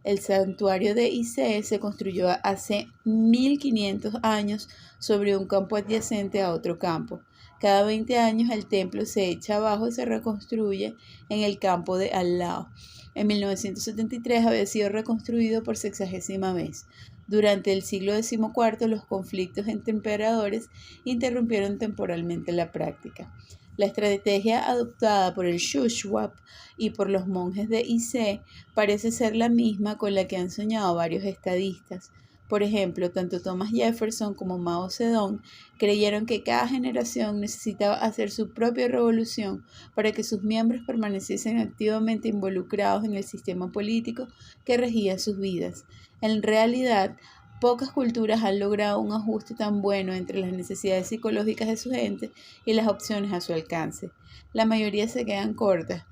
El santuario de Ise se construyó hace 1500 años sobre un campo adyacente a otro campo. Cada 20 años el templo se echa abajo y se reconstruye en el campo de al lado. En 1973 había sido reconstruido por 60ª vez. Durante el siglo XIV los conflictos entre emperadores interrumpieron temporalmente la práctica. La estrategia adoptada por el Shuswap y por los monjes de Ise parece ser la misma con la que han soñado varios estadistas. Por ejemplo, tanto Thomas Jefferson como Mao Zedong creyeron que cada generación necesitaba hacer su propia revolución para que sus miembros permaneciesen activamente involucrados en el sistema político que regía sus vidas. En realidad, pocas culturas han logrado un ajuste tan bueno entre las necesidades psicológicas de su gente y las opciones a su alcance. La mayoría se quedan cortas,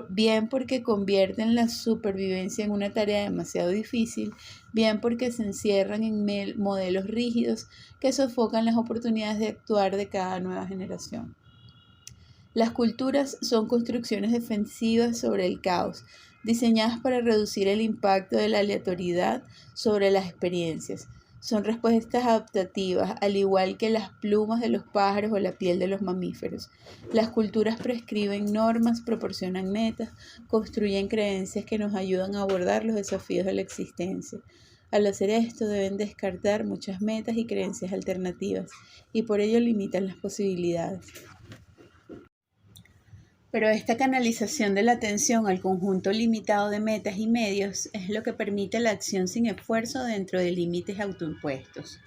bien porque convierten la supervivencia en una tarea demasiado difícil, bien porque se encierran en modelos rígidos que sofocan las oportunidades de actuar de cada nueva generación. Las culturas son construcciones defensivas sobre el caos, diseñadas para reducir el impacto de la aleatoriedad sobre las experiencias. Son respuestas adaptativas, al igual que las plumas de los pájaros o la piel de los mamíferos. Las culturas prescriben normas, proporcionan metas, construyen creencias que nos ayudan a abordar los desafíos de la existencia. Al hacer esto, deben descartar muchas metas y creencias alternativas, y por ello limitan las posibilidades. Pero esta canalización de la atención al conjunto limitado de metas y medios es lo que permite la acción sin esfuerzo dentro de límites autoimpuestos.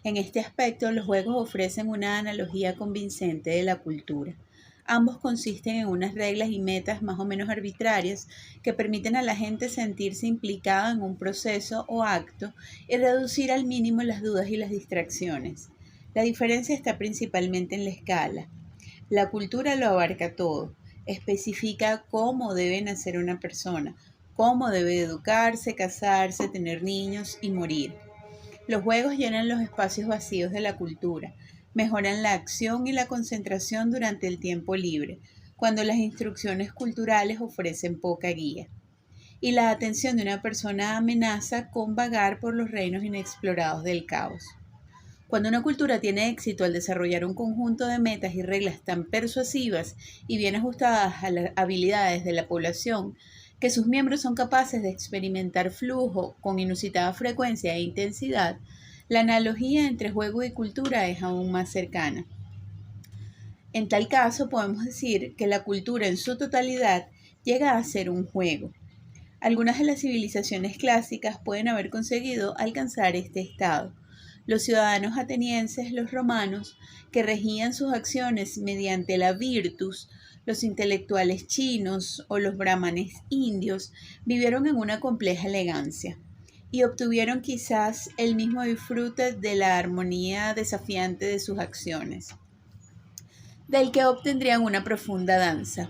En este aspecto, los juegos ofrecen una analogía convincente de la cultura. Ambos consisten en unas reglas y metas más o menos arbitrarias que permiten a la gente sentirse implicada en un proceso o acto y reducir al mínimo las dudas y las distracciones. La diferencia está principalmente en la escala. La cultura lo abarca todo. Especifica cómo debe nacer una persona, cómo debe educarse, casarse, tener niños y morir. Los juegos llenan los espacios vacíos de la cultura, mejoran la acción y la concentración durante el tiempo libre, cuando las instrucciones culturales ofrecen poca guía. Y la atención de una persona amenaza con vagar por los reinos inexplorados del caos. Cuando una cultura tiene éxito al desarrollar un conjunto de metas y reglas tan persuasivas y bien ajustadas a las habilidades de la población, que sus miembros son capaces de experimentar flujo con inusitada frecuencia e intensidad, la analogía entre juego y cultura es aún más cercana. En tal caso, podemos decir que la cultura en su totalidad llega a ser un juego. Algunas de las civilizaciones clásicas pueden haber conseguido alcanzar este estado. Los ciudadanos atenienses, los romanos, que regían sus acciones mediante la virtus, los intelectuales chinos o los brahmanes indios, vivieron en una compleja elegancia y obtuvieron quizás el mismo disfrute de la armonía desafiante de sus acciones, del que obtendrían una profunda danza.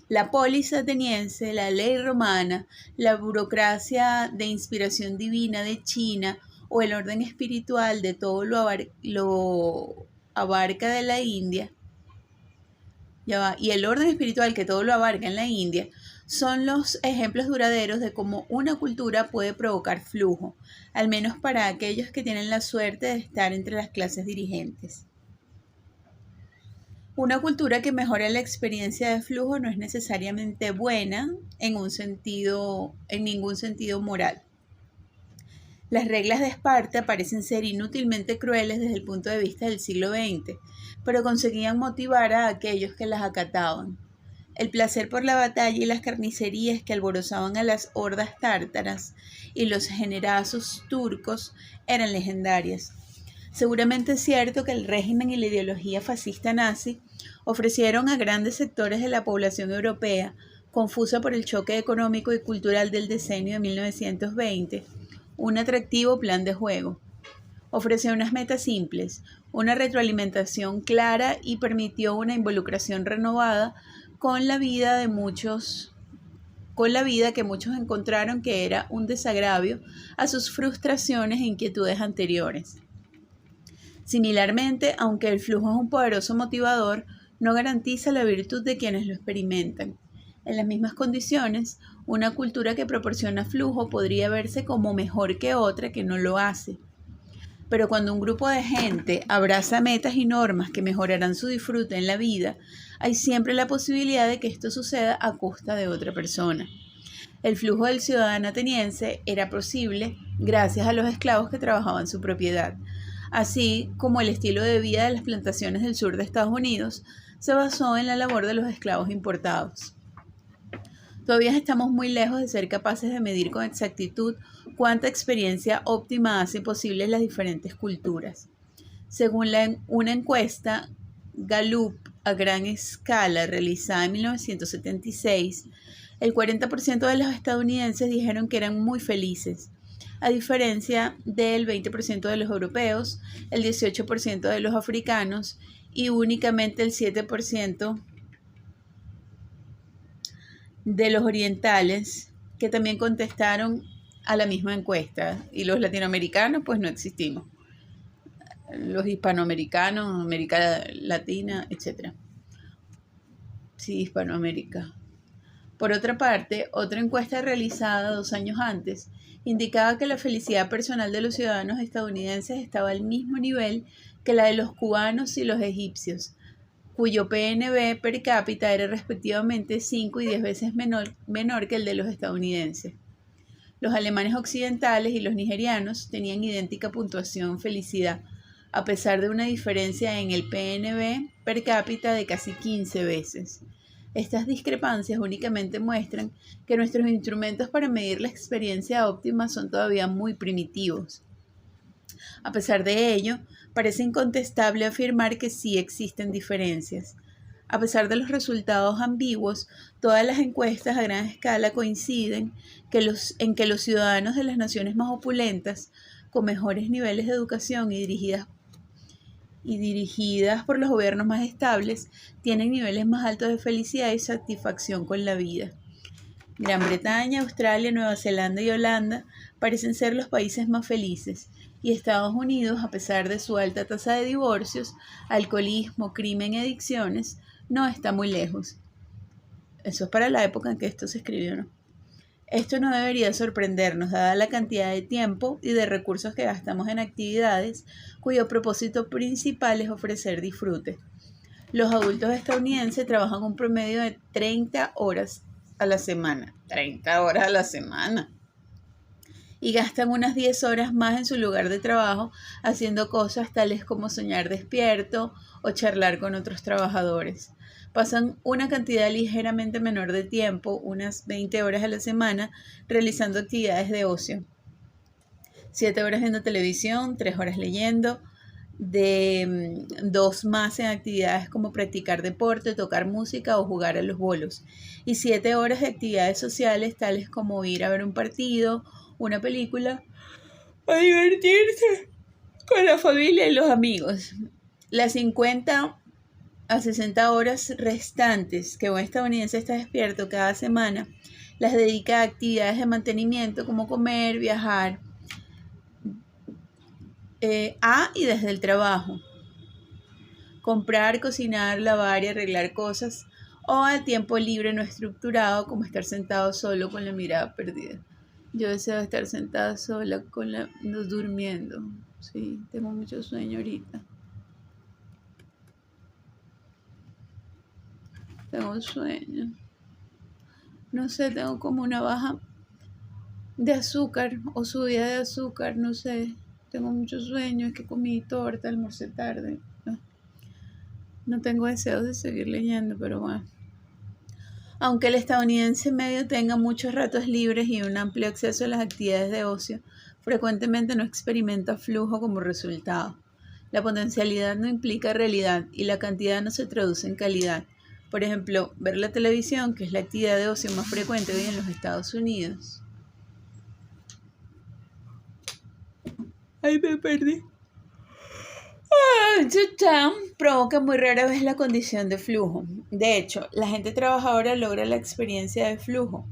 La polis ateniense, la ley romana, la burocracia de inspiración divina de China o el orden espiritual de todo lo abarca de la India, y el orden espiritual que todo lo abarca en la India, son los ejemplos duraderos de cómo una cultura puede provocar flujo, al menos para aquellos que tienen la suerte de estar entre las clases dirigentes. Una cultura que mejora la experiencia de flujo no es necesariamente buena en ningún sentido moral. Las reglas de Esparta parecen ser inútilmente crueles desde el punto de vista del siglo XX, pero conseguían motivar a aquellos que las acataban. El placer por la batalla y las carnicerías que alborozaban a las hordas tártaras y los generazos turcos eran legendarias. Seguramente es cierto que el régimen y la ideología fascista nazi ofrecieron a grandes sectores de la población europea, confusa por el choque económico y cultural del decenio de 1920, un atractivo plan de juego. Ofreció unas metas simples, una retroalimentación clara y permitió una involucración renovada con la vida que muchos encontraron que era un desagravio a sus frustraciones e inquietudes anteriores. Similarmente, aunque el flujo es un poderoso motivador, no garantiza la virtud de quienes lo experimentan. En las mismas condiciones, una cultura que proporciona flujo podría verse como mejor que otra que no lo hace. Pero cuando un grupo de gente abraza metas y normas que mejorarán su disfrute en la vida, hay siempre la posibilidad de que esto suceda a costa de otra persona. El flujo del ciudadano ateniense era posible gracias a los esclavos que trabajaban su propiedad, así como el estilo de vida de las plantaciones del sur de Estados Unidos se basó en la labor de los esclavos importados. Todavía estamos muy lejos de ser capaces de medir con exactitud cuánta experiencia óptima hace posibles las diferentes culturas. Según una encuesta Gallup a gran escala realizada en 1976, el 40% de los estadounidenses dijeron que eran muy felices, a diferencia del 20% de los europeos, el 18% de los africanos y únicamente el 7% de los orientales, que también contestaron a la misma encuesta. Y los latinoamericanos, pues no existimos. Los hispanoamericanos, América Latina, etc. Sí, Hispanoamérica. Por otra parte, otra encuesta realizada 2 años antes indicaba que la felicidad personal de los ciudadanos estadounidenses estaba al mismo nivel que la de los cubanos y los egipcios, cuyo PNB per cápita era respectivamente 5 y 10 veces menor que el de los estadounidenses. Los alemanes occidentales y los nigerianos tenían idéntica puntuación felicidad, a pesar de una diferencia en el PNB per cápita de casi 15 veces. Estas discrepancias únicamente muestran que nuestros instrumentos para medir la experiencia óptima son todavía muy primitivos. A pesar de ello, parece incontestable afirmar que sí existen diferencias. A pesar de los resultados ambiguos, todas las encuestas a gran escala coinciden en que los ciudadanos de las naciones más opulentas, con mejores niveles de educación y dirigidas por los gobiernos más estables, tienen niveles más altos de felicidad y satisfacción con la vida. Gran Bretaña, Australia, Nueva Zelanda y Holanda parecen ser los países más felices, y Estados Unidos, a pesar de su alta tasa de divorcios, alcoholismo, crimen y adicciones, no está muy lejos. Eso es para la época en que esto se escribió, ¿no? Esto no debería sorprendernos, dada la cantidad de tiempo y de recursos que gastamos en actividades cuyo propósito principal es ofrecer disfrute. Los adultos estadounidenses trabajan un promedio de 30 horas a la semana. 30 horas a la semana. Y gastan unas 10 horas más en su lugar de trabajo haciendo cosas tales como soñar despierto o charlar con otros trabajadores. Pasan una cantidad ligeramente menor de tiempo, unas 20 horas a la semana, realizando actividades de ocio. 7 horas viendo televisión, 3 horas leyendo, de 2 más en actividades como practicar deporte, tocar música o jugar a los bolos. Y 7 horas de actividades sociales tales como ir a ver un partido, una película, o divertirse con la familia y los amigos. Las 50 a 60 horas restantes que un estadounidense está despierto cada semana, las dedica a actividades de mantenimiento como comer, viajar, y desde el trabajo, comprar, cocinar, lavar y arreglar cosas, o al tiempo libre no estructurado como estar sentado solo con la mirada perdida. Yo deseo estar sentada sola no, durmiendo. Sí, tengo mucho sueño ahorita. Tengo sueño. No sé, tengo como una baja de azúcar o subida de azúcar, no sé. Tengo mucho sueño, es que comí torta, almorcé tarde. No tengo deseos de seguir leyendo, pero bueno. Aunque el estadounidense medio tenga muchos ratos libres y un amplio acceso a las actividades de ocio, frecuentemente no experimenta flujo como resultado. La potencialidad no implica realidad y la cantidad no se traduce en calidad. Por ejemplo, ver la televisión, que es la actividad de ocio más frecuente hoy en los Estados Unidos. Ay, me perdí. Provoca muy rara vez la condición de flujo. De hecho, la gente trabajadora logra la experiencia de flujo,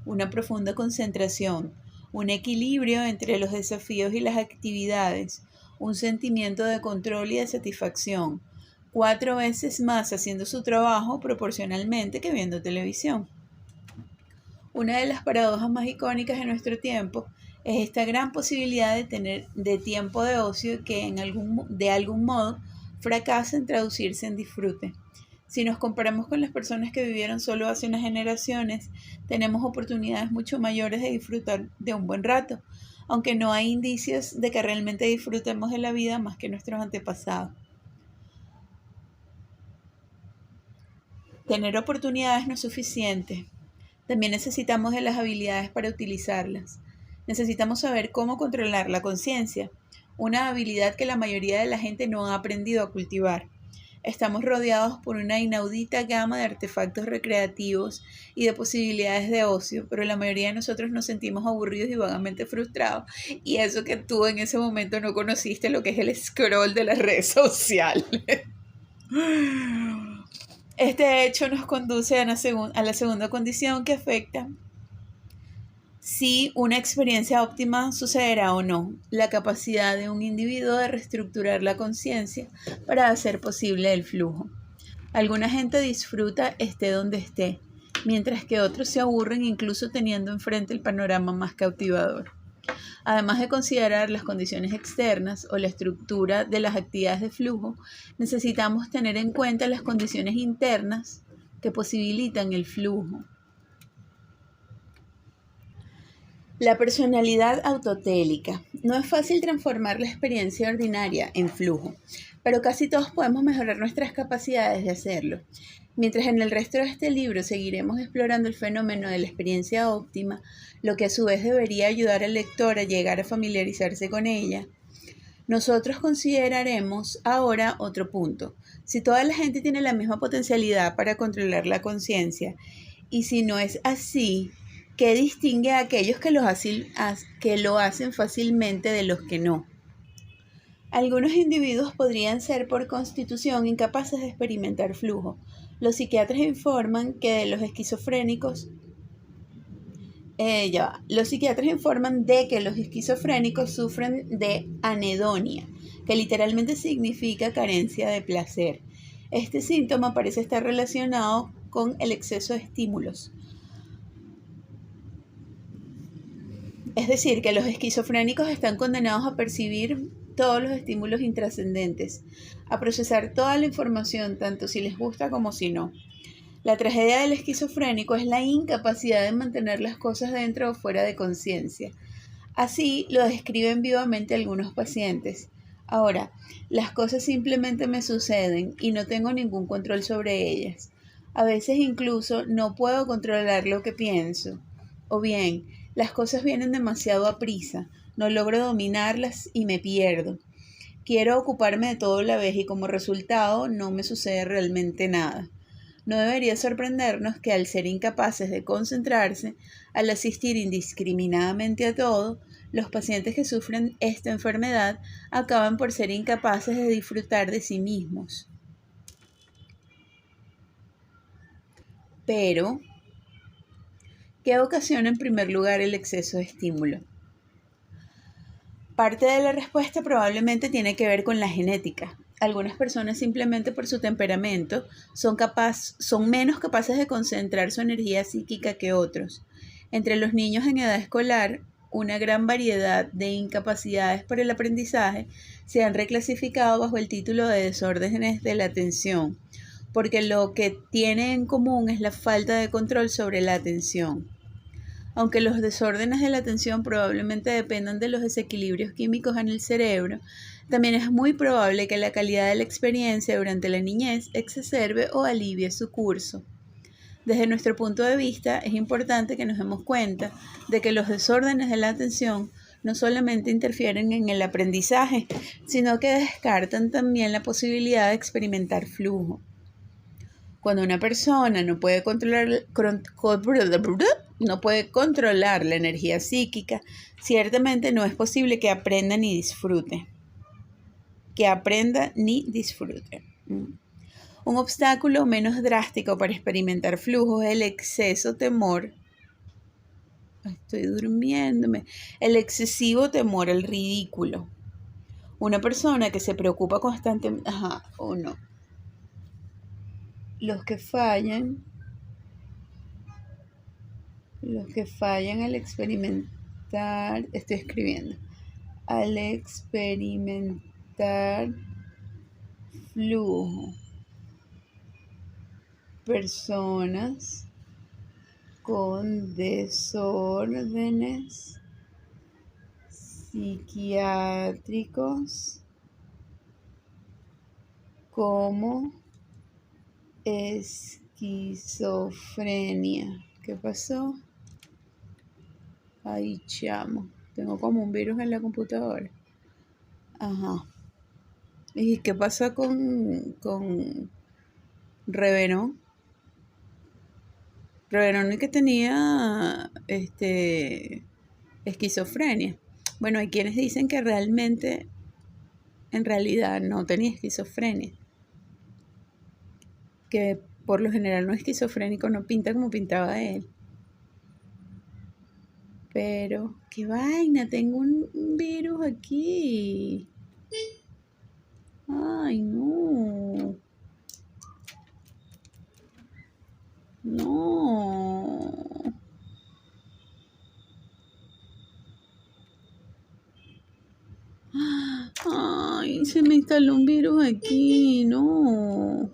una profunda concentración, un equilibrio entre los desafíos y las actividades, un sentimiento de control y de satisfacción, 4 veces más haciendo su trabajo proporcionalmente que viendo televisión. Una de las paradojas más icónicas de nuestro tiempo es esta gran posibilidad de tener de tiempo de ocio que de algún modo fracasa en traducirse en disfrute. Si nos comparamos con las personas que vivieron solo hace unas generaciones, tenemos oportunidades mucho mayores de disfrutar de un buen rato, aunque no hay indicios de que realmente disfrutemos de la vida más que nuestros antepasados. Tener oportunidades no es suficiente. También necesitamos de las habilidades para utilizarlas. Necesitamos saber cómo controlar la conciencia, una habilidad que la mayoría de la gente no ha aprendido a cultivar. Estamos rodeados por una inaudita gama de artefactos recreativos y de posibilidades de ocio, pero la mayoría de nosotros nos sentimos aburridos y vagamente frustrados. Y eso que tú en ese momento no conociste lo que es el scroll de las redes sociales. Este hecho nos conduce a la segunda condición que afecta si una experiencia óptima sucederá o no, la capacidad de un individuo de reestructurar la conciencia para hacer posible el flujo. Alguna gente disfruta esté donde esté, mientras que otros se aburren incluso teniendo enfrente el panorama más cautivador. Además de considerar las condiciones externas o la estructura de las actividades de flujo, necesitamos tener en cuenta las condiciones internas que posibilitan el flujo. La personalidad autotélica. No es fácil transformar la experiencia ordinaria en flujo, pero casi todos podemos mejorar nuestras capacidades de hacerlo. Mientras en el resto de este libro seguiremos explorando el fenómeno de la experiencia óptima, lo que a su vez debería ayudar al lector a llegar a familiarizarse con ella, nosotros consideraremos ahora otro punto. Si toda la gente tiene la misma potencialidad para controlar la conciencia, y si no es así, ¿qué distingue a aquellos que lo hacen fácilmente de los que no? Algunos individuos podrían ser por constitución incapaces de experimentar flujo. Los psiquiatras informan que de los esquizofrénicos Los psiquiatras informan de que los esquizofrénicos sufren de anedonia, que literalmente significa carencia de placer. Este síntoma parece estar relacionado con el exceso de estímulos. Es decir, que los esquizofrénicos están condenados a percibir todos los estímulos intrascendentes, a procesar toda la información, tanto si les gusta como si no. La tragedia del esquizofrénico es la incapacidad de mantener las cosas dentro o fuera de conciencia. Así lo describen vivamente algunos pacientes. Ahora, las cosas simplemente me suceden y no tengo ningún control sobre ellas. A veces incluso no puedo controlar lo que pienso. O bien, las cosas vienen demasiado a prisa, no logro dominarlas y me pierdo. Quiero ocuparme de todo a la vez y como resultado no me sucede realmente nada. No debería sorprendernos que al ser incapaces de concentrarse, al asistir indiscriminadamente a todo, los pacientes que sufren esta enfermedad acaban por ser incapaces de disfrutar de sí mismos. Pero, ¿qué ocasiona en primer lugar el exceso de estímulo? Parte de la respuesta probablemente tiene que ver con la genética. Algunas personas simplemente por su temperamento son menos capaces de concentrar su energía psíquica que otros. Entre los niños en edad escolar, una gran variedad de incapacidades para el aprendizaje se han reclasificado bajo el título de desórdenes de la atención, porque lo que tienen en común es la falta de control sobre la atención. Aunque los desórdenes de la atención probablemente dependan de los desequilibrios químicos en el cerebro, también es muy probable que la calidad de la experiencia durante la niñez exacerbe o alivie su curso. Desde nuestro punto de vista, es importante que nos demos cuenta de que los desórdenes de la atención no solamente interfieren en el aprendizaje, sino que descartan también la posibilidad de experimentar flujo. Cuando una persona no puede controlar la energía psíquica, ciertamente no es posible que aprenda ni disfrute. Un obstáculo menos drástico para experimentar flujo es el exceso temor. Estoy durmiéndome. El excesivo temor al ridículo. Una persona que se preocupa constantemente. No. Los que fallan al experimentar, estoy escribiendo, al experimentar flujo. Personas con desórdenes psiquiátricos como esquizofrenia. ¿Qué pasó? Ay, chamo. Tengo como un virus en la computadora. Ajá. ¿Y qué pasa con Reverón? Reverón que tenía esquizofrenia. Bueno, hay quienes dicen que realmente, en realidad, no tenía esquizofrenia. Que por lo general no esquizofrénico no pinta como pintaba él. Pero, qué vaina, tengo un virus aquí. Ay, no. No. Ay, se me instaló un virus aquí. No.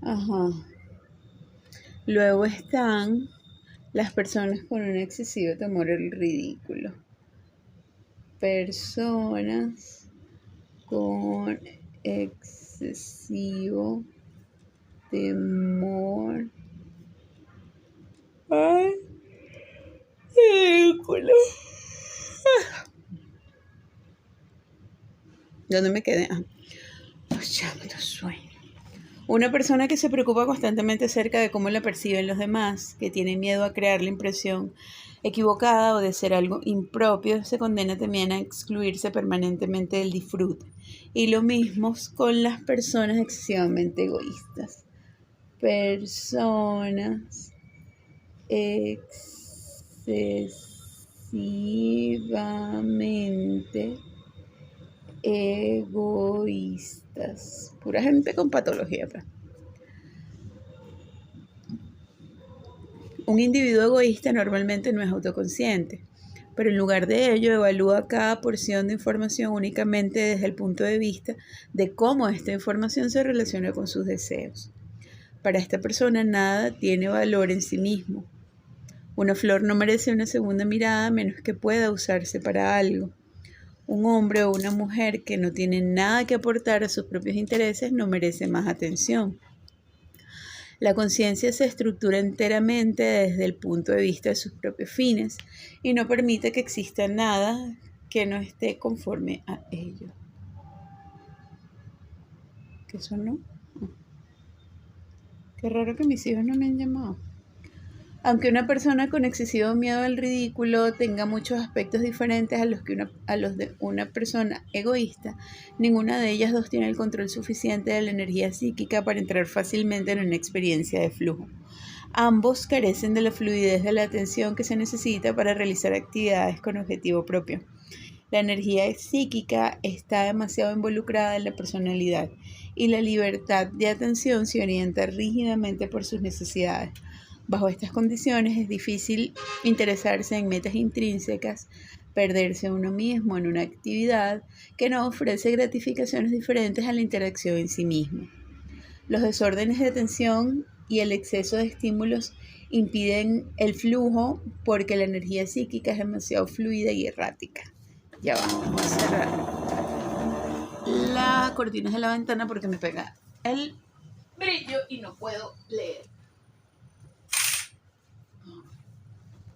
Ajá. Luego están las personas con un excesivo temor al ridículo. Personas con excesivo temor al ridículo. ¿Dónde me quedé? Ya me lo sueño. Una persona que se preocupa constantemente acerca de cómo la perciben los demás, que tiene miedo a crear la impresión equivocada o de ser algo impropio, se condena también a excluirse permanentemente del disfrute. Y lo mismo con las personas excesivamente egoístas. Personas excesivamente egoístas. Pura gente con patología, pues. Un individuo egoísta normalmente no es autoconsciente, pero en lugar de ello evalúa cada porción de información únicamente desde el punto de vista de cómo esta información se relaciona con sus deseos. Para esta persona nada tiene valor en sí mismo. Una flor no merece una segunda mirada a menos que pueda usarse para algo. Un hombre o una mujer que no tiene nada que aportar a sus propios intereses no merece más atención. La conciencia se estructura enteramente desde el punto de vista de sus propios fines y no permite que exista nada que no esté conforme a ello. ¿Qué sonó? Qué raro que mis hijos no me han llamado. Aunque una persona con excesivo miedo al ridículo tenga muchos aspectos diferentes a los de una persona egoísta, ninguna de ellas dos tiene el control suficiente de la energía psíquica para entrar fácilmente en una experiencia de flujo. Ambos carecen de la fluidez de la atención que se necesita para realizar actividades con objetivo propio. La energía psíquica está demasiado involucrada en la personalidad y la libertad de atención se orienta rígidamente por sus necesidades. Bajo estas condiciones es difícil interesarse en metas intrínsecas, perderse a uno mismo en una actividad que no ofrece gratificaciones diferentes a la interacción en sí mismo. Los desórdenes de atención y el exceso de estímulos impiden el flujo porque la energía psíquica es demasiado fluida y errática. Ya vamos a cerrar las cortinas de la ventana porque me pega el brillo y no puedo leer.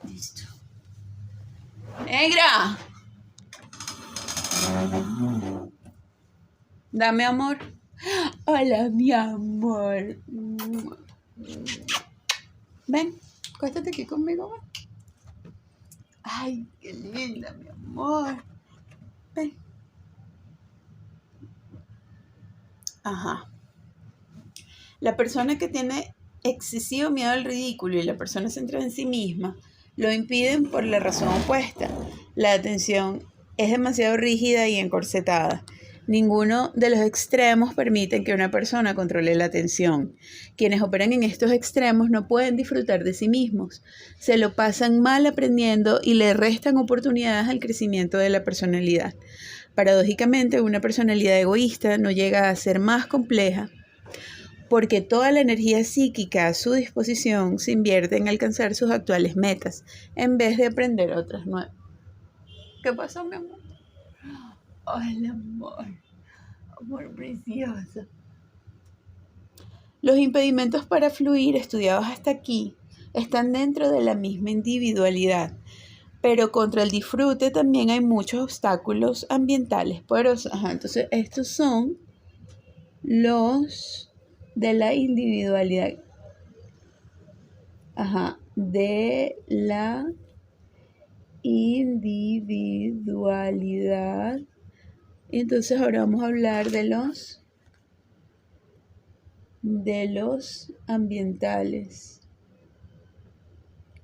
Listo. ¡Negra! Dame amor. Hola, mi amor. Ven, acuéstate aquí conmigo. Ven. Ay, qué linda, mi amor. Ven. Ajá. La persona que tiene excesivo miedo al ridículo y la persona centrada en sí misma lo impiden por la razón opuesta. La atención es demasiado rígida y encorsetada. Ninguno de los extremos permite que una persona controle la atención. Quienes operan en estos extremos no pueden disfrutar de sí mismos. Se lo pasan mal aprendiendo y le restan oportunidades al crecimiento de la personalidad. Paradójicamente, una personalidad egoísta no llega a ser más compleja porque toda la energía psíquica a su disposición se invierte en alcanzar sus actuales metas, en vez de aprender otras nuevas. ¿Qué pasó, mi amor? Hola, amor. Amor precioso. Los impedimentos para fluir, estudiados hasta aquí, están dentro de la misma individualidad, pero contra el disfrute también hay muchos obstáculos ambientales poderosos. Entonces, estos son los de la individualidad. De la individualidad. Entonces ahora vamos a hablar de los ambientales.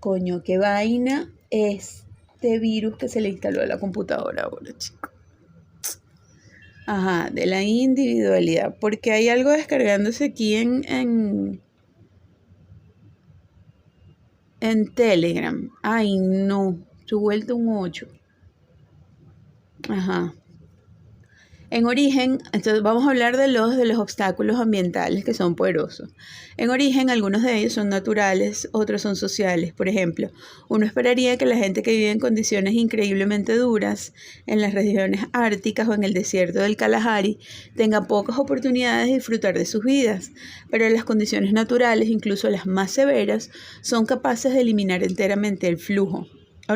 Coño, qué vaina este virus que se le instaló a la computadora ahora, chicos. De la individualidad. Porque hay algo descargándose aquí en Telegram. Ay, no. Su vuelta un 8. En origen, entonces vamos a hablar de los obstáculos ambientales que son poderosos. En origen, algunos de ellos son naturales, otros son sociales. Por ejemplo, uno esperaría que la gente que vive en condiciones increíblemente duras en las regiones árticas o en el desierto del Kalahari tenga pocas oportunidades de disfrutar de sus vidas, pero las condiciones naturales, incluso las más severas, son capaces de eliminar enteramente el flujo.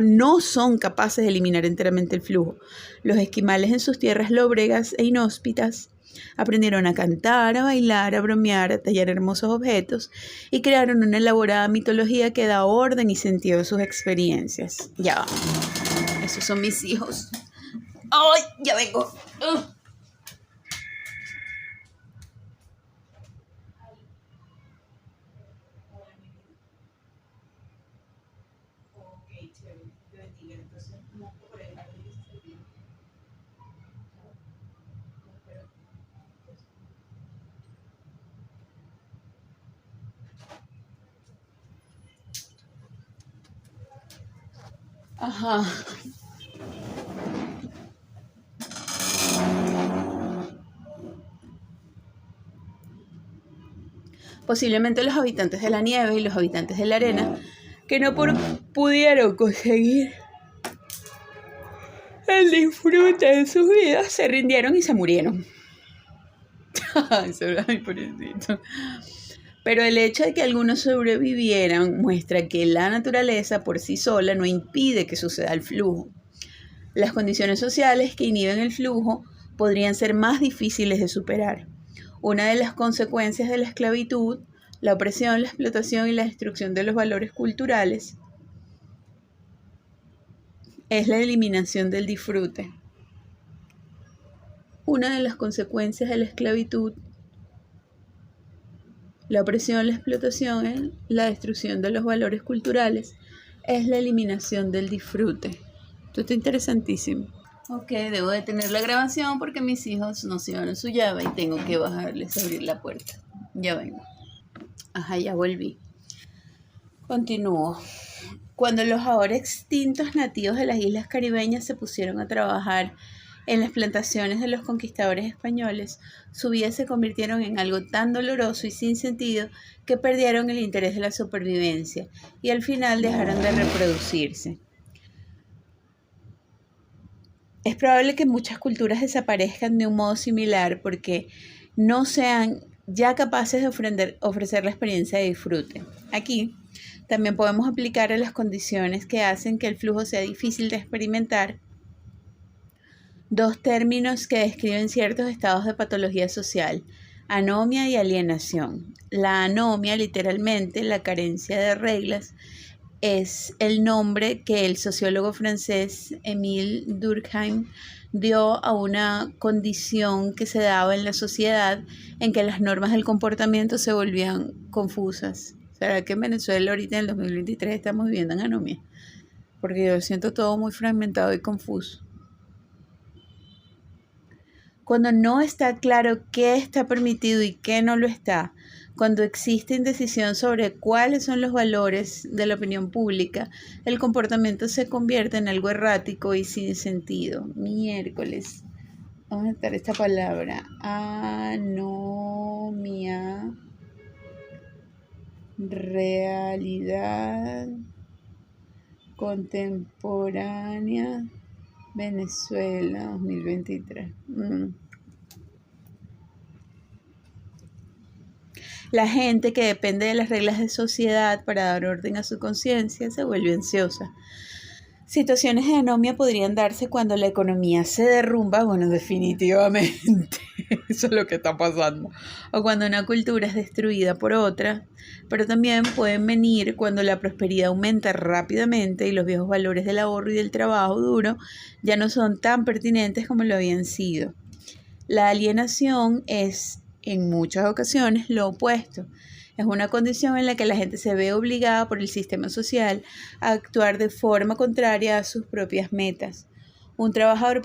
No son capaces de eliminar enteramente el flujo. Los esquimales en sus tierras lóbregas e inhóspitas aprendieron a cantar, a bailar, a bromear, a tallar hermosos objetos y crearon una elaborada mitología que da orden y sentido a sus experiencias. Ya va. Esos son mis hijos. ¡Ay! Ya vengo. Posiblemente los habitantes de la nieve y los habitantes de la arena que no pudieron conseguir el disfrute de sus vidas se rindieron y se murieron. Ay, pobrecito. Pero el hecho de que algunos sobrevivieran muestra que la naturaleza por sí sola no impide que suceda el flujo. Las condiciones sociales que inhiben el flujo podrían ser más difíciles de superar. Una de las consecuencias de la esclavitud, la opresión, la explotación y la destrucción de los valores culturales es la eliminación del disfrute. Una de las consecuencias de la esclavitud, la opresión, la explotación, la destrucción de los valores culturales es la eliminación del disfrute. Esto está interesantísimo. Ok, debo detener la grabación porque mis hijos no se van a su llave y tengo que bajarles a abrir la puerta. Ya vengo. Ya volví. Continúo. Cuando los ahora extintos nativos de las islas caribeñas se pusieron a trabajar en las plantaciones de los conquistadores españoles, sus vidas se convirtieron en algo tan doloroso y sin sentido que perdieron el interés de la supervivencia y al final dejaron de reproducirse. Es probable que muchas culturas desaparezcan de un modo similar porque no sean ya capaces de ofrecer la experiencia de disfrute. Aquí también podemos aplicar a las condiciones que hacen que el flujo sea difícil de experimentar dos términos que describen ciertos estados de patología social: anomia y alienación. La anomia, literalmente, la carencia de reglas, es el nombre que el sociólogo francés Émile Durkheim dio a una condición que se daba en la sociedad en que las normas del comportamiento se volvían confusas. ¿Será que en Venezuela ahorita en el 2023 estamos viviendo en anomia? Porque yo siento todo muy fragmentado y confuso. Cuando no está claro qué está permitido y qué no lo está, cuando existe indecisión sobre cuáles son los valores de la opinión pública, el comportamiento se convierte en algo errático y sin sentido. Miércoles. Vamos a estar esta palabra. Anomia. Realidad contemporánea. Venezuela 2023. La gente que depende de las reglas de sociedad para dar orden a su conciencia se vuelve ansiosa. Situaciones de anomia podrían darse cuando la economía se derrumba, bueno, definitivamente, eso es lo que está pasando, o cuando una cultura es destruida por otra, pero también pueden venir cuando la prosperidad aumenta rápidamente y los viejos valores del ahorro y del trabajo duro ya no son tan pertinentes como lo habían sido. La alienación es, en muchas ocasiones, lo opuesto. Es una condición en la que la gente se ve obligada por el sistema social a actuar de forma contraria a sus propias metas. Un trabajador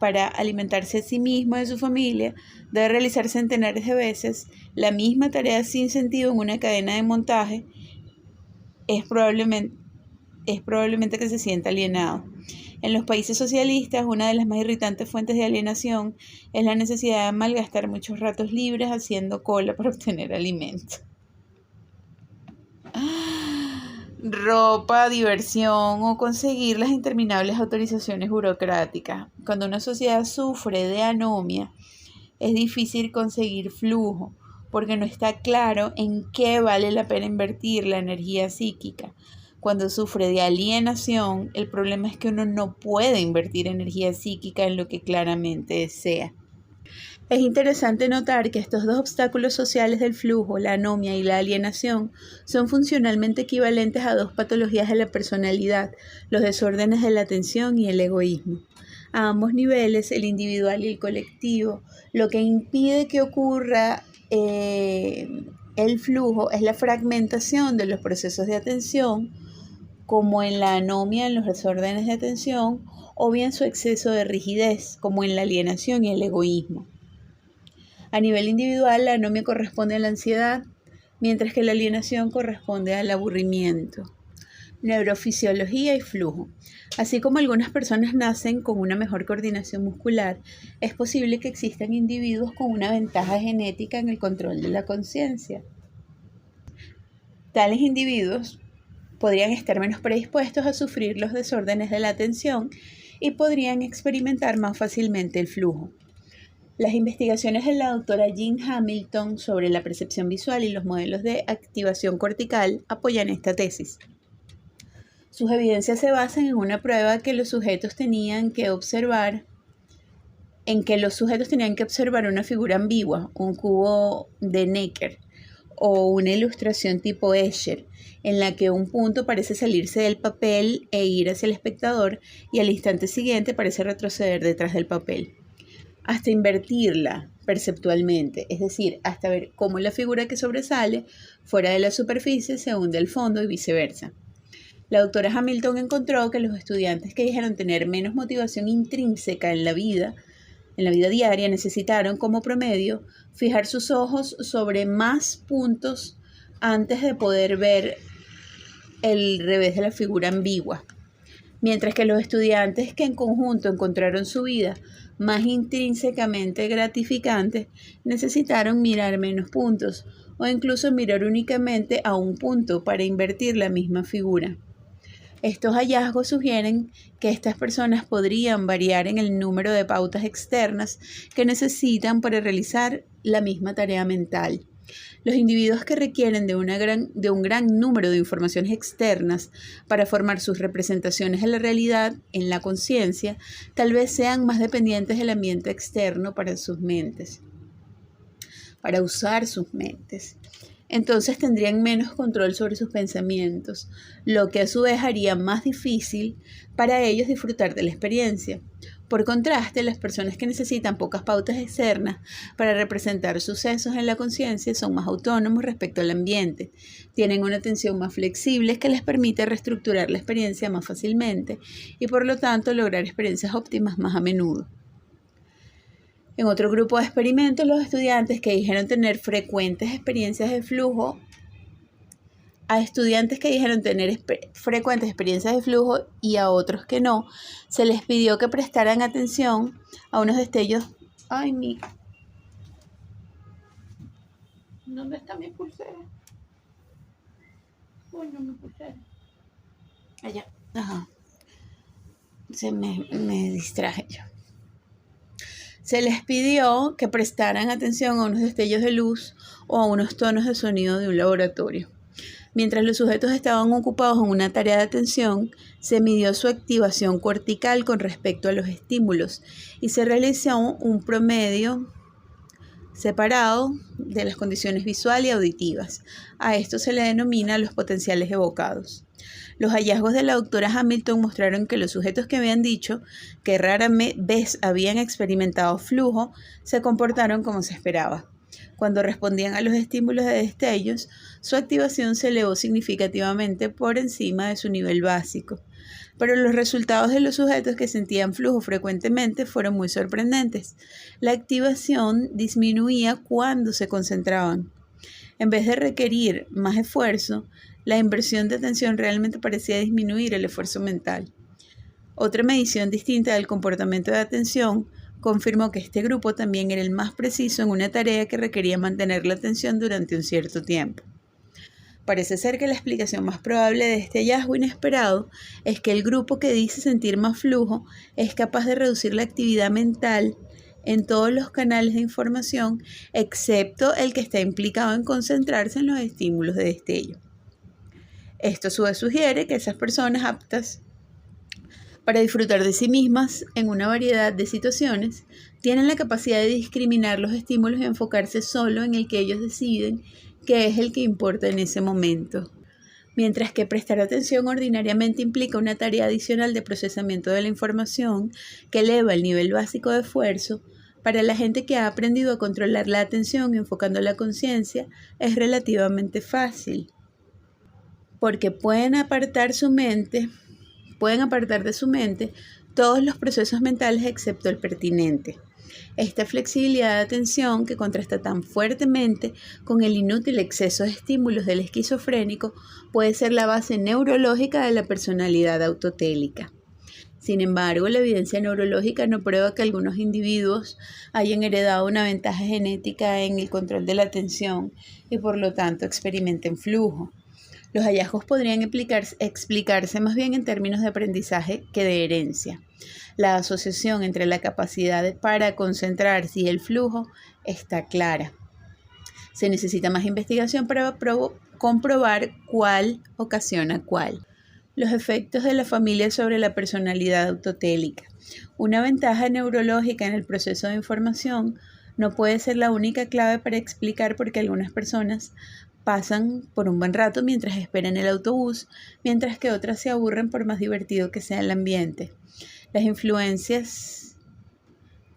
para alimentarse a sí mismo y a su familia debe realizar centenares de veces la misma tarea sin sentido en una cadena de montaje. Es probablemente que se sienta alienado. En los países socialistas, una de las más irritantes fuentes de alienación es la necesidad de malgastar muchos ratos libres haciendo cola para obtener alimento. Ropa, diversión o conseguir las interminables autorizaciones burocráticas. Cuando una sociedad sufre de anomia, es difícil conseguir flujo porque no está claro en qué vale la pena invertir la energía psíquica. Cuando sufre de alienación, el problema es que uno no puede invertir energía psíquica en lo que claramente desea. Es interesante notar que estos dos obstáculos sociales del flujo, la anomia y la alienación, son funcionalmente equivalentes a dos patologías de la personalidad, los desórdenes de la atención y el egoísmo. A ambos niveles, el individual y el colectivo, lo que impide que ocurra el flujo es la fragmentación de los procesos de atención, como en la anomia en los desórdenes de atención, o bien su exceso de rigidez, como en la alienación y el egoísmo. A nivel individual, la anomia corresponde a la ansiedad, mientras que la alienación corresponde al aburrimiento. Neurofisiología y flujo. Así como algunas personas nacen con una mejor coordinación muscular, es posible que existan individuos con una ventaja genética en el control de la conciencia. Tales individuos podrían estar menos predispuestos a sufrir los desórdenes de la atención y podrían experimentar más fácilmente el flujo. Las investigaciones de la doctora Jean Hamilton sobre la percepción visual y los modelos de activación cortical apoyan esta tesis. Sus evidencias se basan en una prueba que los sujetos tenían que observar una figura ambigua, un cubo de Necker o una ilustración tipo Escher, en la que un punto parece salirse del papel e ir hacia el espectador y al instante siguiente parece retroceder detrás del papel, hasta invertirla perceptualmente, es decir, hasta ver cómo la figura que sobresale fuera de la superficie se hunde al fondo y viceversa. La doctora Hamilton encontró que los estudiantes que dijeron tener menos motivación intrínseca en la vida diaria, necesitaron como promedio fijar sus ojos sobre más puntos antes de poder ver el revés de la figura ambigua, mientras que los estudiantes que en conjunto encontraron su vida más intrínsecamente gratificante necesitaron mirar menos puntos o incluso mirar únicamente a un punto para invertir la misma figura. Estos hallazgos sugieren que estas personas podrían variar en el número de pautas externas que necesitan para realizar la misma tarea mental. Los individuos que requieren de un gran número de informaciones externas para formar sus representaciones de la realidad en la conciencia, tal vez sean más dependientes del ambiente externo para usar sus mentes. Entonces tendrían menos control sobre sus pensamientos, lo que a su vez haría más difícil para ellos disfrutar de la experiencia. Por contraste, las personas que necesitan pocas pautas externas para representar sucesos en la conciencia son más autónomos respecto al ambiente, tienen una atención más flexible que les permite reestructurar la experiencia más fácilmente y por lo tanto lograr experiencias óptimas más a menudo. En otro grupo de experimentos, los estudiantes que dijeron tener frecuentes experiencias de flujo y a otros que no, se les pidió que prestaran atención a unos destellos. ¿Dónde está mi pulsera? Bueno, mi pulsera. Allá. Ajá. Me distraje yo. Se les pidió que prestaran atención a unos destellos de luz o a unos tonos de sonido de un laboratorio. Mientras los sujetos estaban ocupados en una tarea de atención, se midió su activación cortical con respecto a los estímulos y se realizó un promedio separado de las condiciones visual y auditivas. A esto se le denomina los potenciales evocados. Los hallazgos de la doctora Hamilton mostraron que los sujetos que habían dicho que rara vez habían experimentado flujo se comportaron como se esperaba. Cuando respondían a los estímulos de destellos, su activación se elevó significativamente por encima de su nivel básico. Pero los resultados de los sujetos que sentían flujo frecuentemente fueron muy sorprendentes. La activación disminuía cuando se concentraban. En vez de requerir más esfuerzo, la inversión de atención realmente parecía disminuir el esfuerzo mental. Otra medición distinta del comportamiento de atención confirmó que este grupo también era el más preciso en una tarea que requería mantener la atención durante un cierto tiempo. Parece ser que la explicación más probable de este hallazgo inesperado es que el grupo que dice sentir más flujo es capaz de reducir la actividad mental en todos los canales de información, excepto el que está implicado en concentrarse en los estímulos de destello. Esto a su vez sugiere que esas personas aptas para disfrutar de sí mismas en una variedad de situaciones tienen la capacidad de discriminar los estímulos y enfocarse solo en el que ellos deciden que es el que importa en ese momento. Mientras que prestar atención ordinariamente implica una tarea adicional de procesamiento de la información que eleva el nivel básico de esfuerzo, para la gente que ha aprendido a controlar la atención enfocando la conciencia es relativamente fácil, porque pueden apartar de su mente todos los procesos mentales excepto el pertinente. Esta flexibilidad de atención que contrasta tan fuertemente con el inútil exceso de estímulos del esquizofrénico puede ser la base neurológica de la personalidad autotélica. Sin embargo, la evidencia neurológica no prueba que algunos individuos hayan heredado una ventaja genética en el control de la atención y por lo tanto experimenten flujo. Los hallazgos podrían explicarse más bien en términos de aprendizaje que de herencia. La asociación entre la capacidad para concentrarse y el flujo está clara. Se necesita más investigación para comprobar cuál ocasiona cuál. Los efectos de la familia sobre la personalidad autotélica. Una ventaja neurológica en el proceso de información no puede ser la única clave para explicar por qué algunas personas pasan por un buen rato mientras esperan el autobús, mientras que otras se aburren por más divertido que sea el ambiente. Las influencias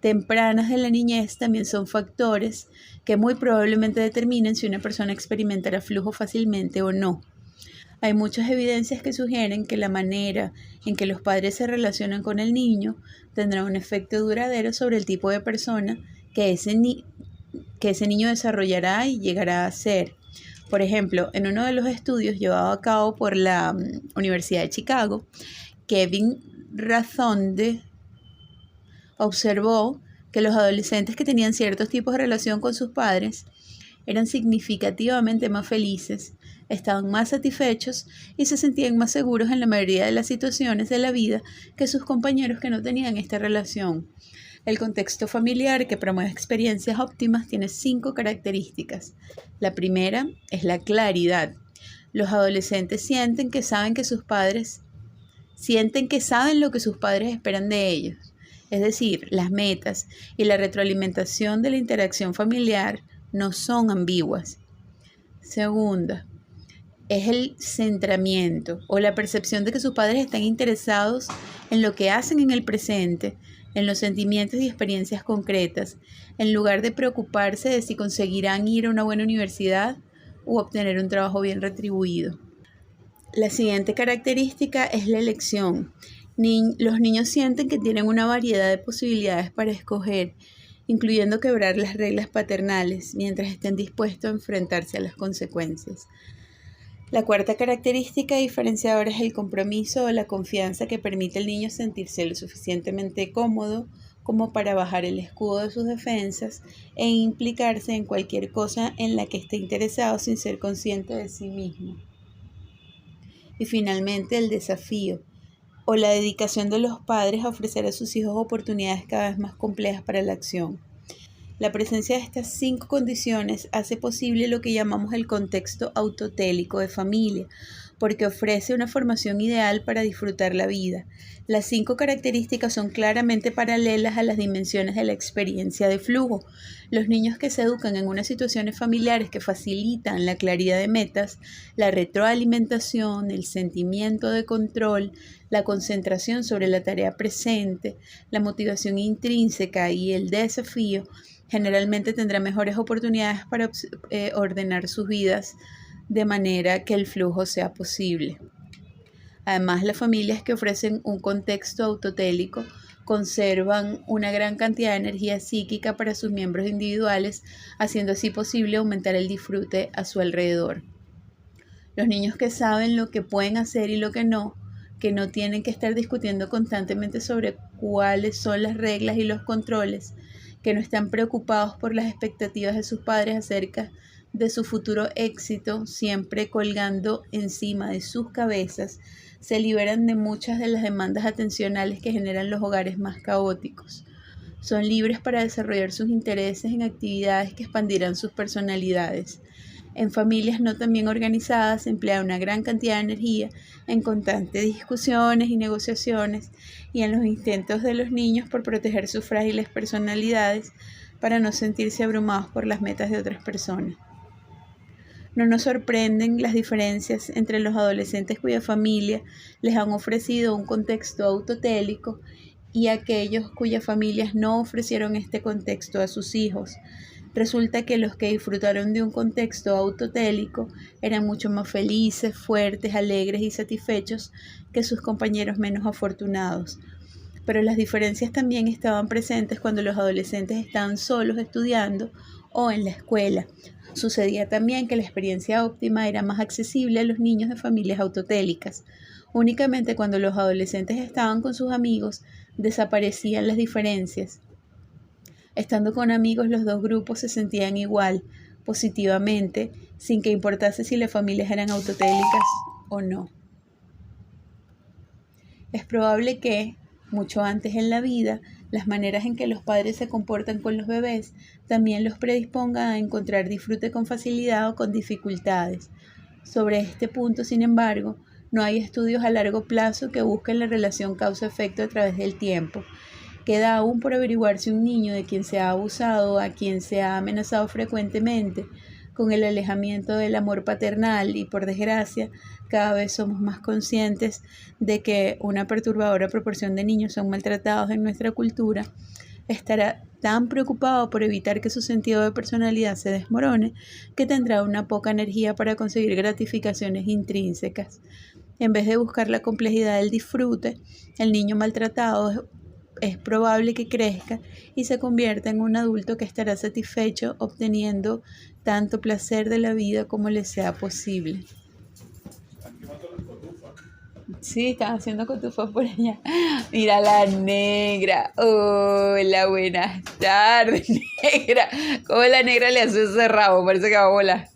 tempranas de la niñez también son factores que muy probablemente determinen si una persona experimentará flujo fácilmente o no. Hay muchas evidencias que sugieren que la manera en que los padres se relacionan con el niño tendrá un efecto duradero sobre el tipo de persona que ese niño desarrollará y llegará a ser. Por ejemplo, en uno de los estudios llevados a cabo por la Universidad de Chicago, Kevin Razonde observó que los adolescentes que tenían ciertos tipos de relación con sus padres eran significativamente más felices, estaban más satisfechos y se sentían más seguros en la mayoría de las situaciones de la vida que sus compañeros que no tenían esta relación. El contexto familiar que promueve experiencias óptimas tiene 5 características. La primera es la claridad. Los adolescentes sienten que saben lo que sus padres esperan de ellos. Es decir, las metas y la retroalimentación de la interacción familiar no son ambiguas. Segunda, es el centramiento o la percepción de que sus padres están interesados en lo que hacen en el presente, en los sentimientos y experiencias concretas, en lugar de preocuparse de si conseguirán ir a una buena universidad u obtener un trabajo bien retribuido. La siguiente característica es la elección. Los niños sienten que tienen una variedad de posibilidades para escoger, incluyendo quebrar las reglas paternales, mientras estén dispuestos a enfrentarse a las consecuencias. La cuarta característica diferenciadora es el compromiso o la confianza que permite al niño sentirse lo suficientemente cómodo como para bajar el escudo de sus defensas e implicarse en cualquier cosa en la que esté interesado sin ser consciente de sí mismo. Y finalmente el desafío. o la dedicación de los padres a ofrecer a sus hijos oportunidades cada vez más complejas para la acción. La presencia de estas 5 condiciones hace posible lo que llamamos el contexto autotélico de familia, porque ofrece una formación ideal para disfrutar la vida. Las 5 características son claramente paralelas a las dimensiones de la experiencia de flujo. Los niños que se educan en unas situaciones familiares que facilitan la claridad de metas, la retroalimentación, el sentimiento de control, la concentración sobre la tarea presente, la motivación intrínseca y el desafío, generalmente tendrá mejores oportunidades para ordenar sus vidas de manera que el flujo sea posible. Además, las familias que ofrecen un contexto autotélico conservan una gran cantidad de energía psíquica para sus miembros individuales, haciendo así posible aumentar el disfrute a su alrededor. Los niños que saben lo que pueden hacer y lo que no tienen que estar discutiendo constantemente sobre cuáles son las reglas y los controles, que no están preocupados por las expectativas de sus padres acerca de su futuro éxito, siempre colgando encima de sus cabezas, se liberan de muchas de las demandas atencionales que generan los hogares más caóticos. Son libres para desarrollar sus intereses en actividades que expandirán sus personalidades. En familias no tan bien organizadas se emplea una gran cantidad de energía en constantes discusiones y negociaciones y en los intentos de los niños por proteger sus frágiles personalidades para no sentirse abrumados por las metas de otras personas. No nos sorprenden las diferencias entre los adolescentes cuya familia les han ofrecido un contexto autotélico y aquellos cuyas familias no ofrecieron este contexto a sus hijos. Resulta que los que disfrutaron de un contexto autotélico eran mucho más felices, fuertes, alegres y satisfechos que sus compañeros menos afortunados. Pero las diferencias también estaban presentes cuando los adolescentes estaban solos estudiando o en la escuela. Sucedía también que la experiencia óptima era más accesible a los niños de familias autotélicas. Únicamente cuando los adolescentes estaban con sus amigos desaparecían las diferencias. Estando con amigos, los dos grupos se sentían igual, positivamente, sin que importase si las familias eran autotélicas o no. Es probable que, mucho antes en la vida, las maneras en que los padres se comportan con los bebés también los predispongan a encontrar disfrute con facilidad o con dificultades. Sobre este punto, sin embargo, no hay estudios a largo plazo que busquen la relación causa-efecto a través del tiempo. Queda aún por averiguar si un niño de quien se ha abusado o a quien se ha amenazado frecuentemente con el alejamiento del amor paternal, y por desgracia cada vez somos más conscientes de que una perturbadora proporción de niños son maltratados en nuestra cultura, estará tan preocupado por evitar que su sentido de personalidad se desmorone que tendrá una poca energía para conseguir gratificaciones intrínsecas. En vez de buscar la complejidad del disfrute, el niño maltratado es probable que crezca y se convierta en un adulto que estará satisfecho obteniendo tanto placer de la vida como le sea posible. Sí, están haciendo cotufas por allá. Mira la negra. Hola, buenas tardes, negra. ¿Cómo la negra le hace ese rabo? Parece que va a volar.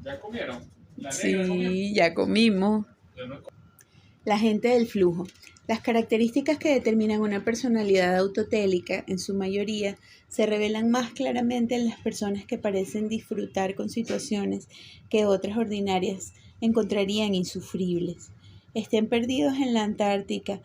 ¿Ya comieron? Sí, ya comimos. La gente del flujo. Las características que determinan una personalidad autotélica, en su mayoría, se revelan más claramente en las personas que parecen disfrutar con situaciones que otras ordinarias encontrarían insufribles. Estén perdidos en la Antártida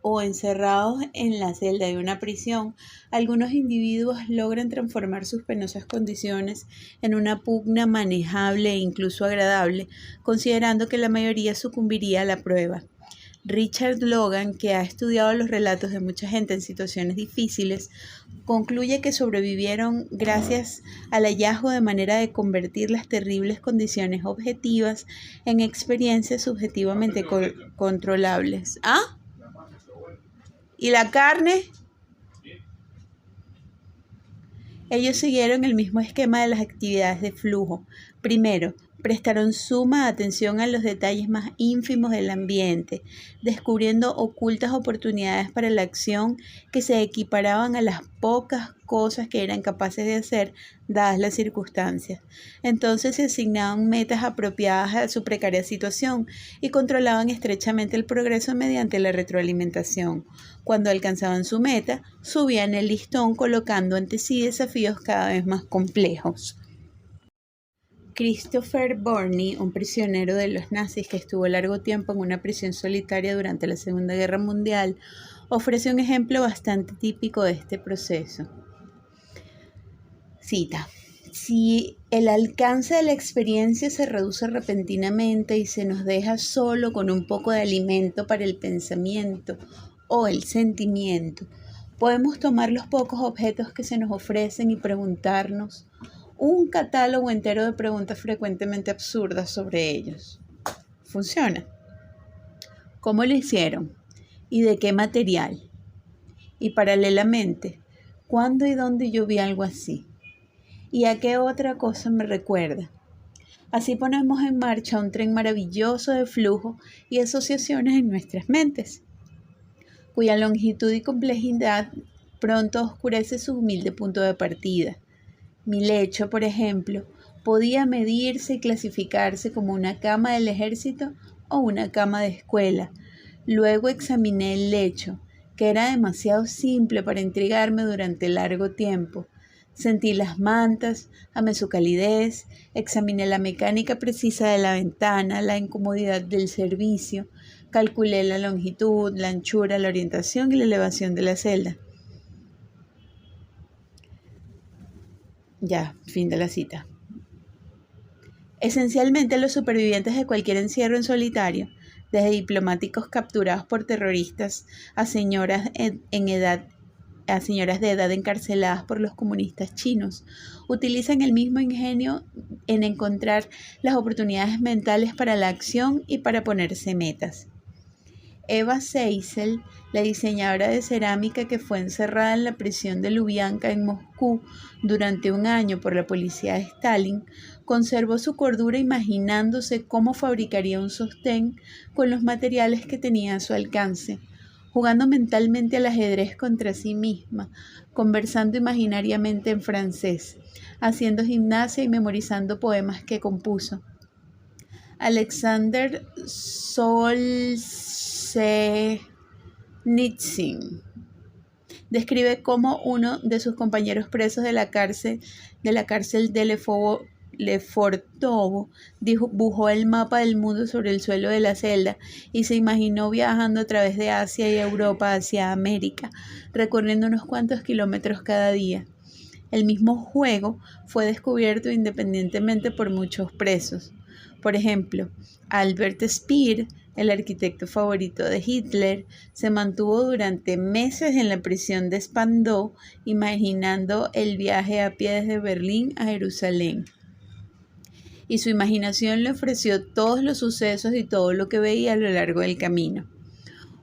o encerrados en la celda de una prisión, algunos individuos logran transformar sus penosas condiciones en una pugna manejable e incluso agradable, considerando que la mayoría sucumbiría a la prueba. Richard Logan, que ha estudiado los relatos de mucha gente en situaciones difíciles, concluye que sobrevivieron gracias al hallazgo de manera de convertir las terribles condiciones objetivas en experiencias subjetivamente controlables. ¿Ah? ¿Y la carne? Ellos siguieron el mismo esquema de las actividades de flujo. Primero, Prestaron suma atención a los detalles más ínfimos del ambiente, descubriendo ocultas oportunidades para la acción que se equiparaban a las pocas cosas que eran capaces de hacer dadas las circunstancias. Entonces se asignaban metas apropiadas a su precaria situación y controlaban estrechamente el progreso mediante la retroalimentación. Cuando alcanzaban su meta, subían el listón colocando ante sí desafíos cada vez más complejos. Christopher Borny, un prisionero de los nazis que estuvo largo tiempo en una prisión solitaria durante la Segunda Guerra Mundial, ofrece un ejemplo bastante típico de este proceso. Cita: si el alcance de la experiencia se reduce repentinamente y se nos deja solo con un poco de alimento para el pensamiento o el sentimiento, podemos tomar los pocos objetos que se nos ofrecen y preguntarnos un catálogo entero de preguntas frecuentemente absurdas sobre ellos. ¿Funciona? ¿Cómo lo hicieron? ¿Y de qué material? Y paralelamente, ¿cuándo y dónde yo vi algo así? ¿Y a qué otra cosa me recuerda? Así ponemos en marcha un tren maravilloso de flujo y asociaciones en nuestras mentes, cuya longitud y complejidad pronto oscurece su humilde punto de partida. Mi lecho, por ejemplo, podía medirse y clasificarse como una cama del ejército o una cama de escuela. Luego examiné el lecho, que era demasiado simple para intrigarme durante largo tiempo. Sentí las mantas, amé su calidez, examiné la mecánica precisa de la ventana, la incomodidad del servicio, calculé la longitud, la anchura, la orientación y la elevación de la celda. Ya, fin de la cita. Esencialmente, los supervivientes de cualquier encierro en solitario, desde diplomáticos capturados por terroristas a señoras de edad encarceladas por los comunistas chinos, utilizan el mismo ingenio en encontrar las oportunidades mentales para la acción y para ponerse metas. Eva Seisel, la diseñadora de cerámica que fue encerrada en la prisión de Lubyanka en Moscú durante un año por la policía de Stalin, conservó su cordura imaginándose cómo fabricaría un sostén con los materiales que tenía a su alcance, jugando mentalmente al ajedrez contra sí misma, conversando imaginariamente en francés, haciendo gimnasia y memorizando poemas que compuso. Alexander Solzhenitsyn describe cómo uno de sus compañeros presos de la cárcel de Lefortovo dibujó el mapa del mundo sobre el suelo de la celda y se imaginó viajando a través de Asia y Europa hacia América, recorriendo unos cuantos kilómetros cada día. El mismo juego fue descubierto independientemente por muchos presos. Por ejemplo, Albert Speer, el arquitecto favorito de Hitler, se mantuvo durante meses en la prisión de Spandau, imaginando el viaje a pie desde Berlín a Jerusalén. Y su imaginación le ofreció todos los sucesos y todo lo que veía a lo largo del camino.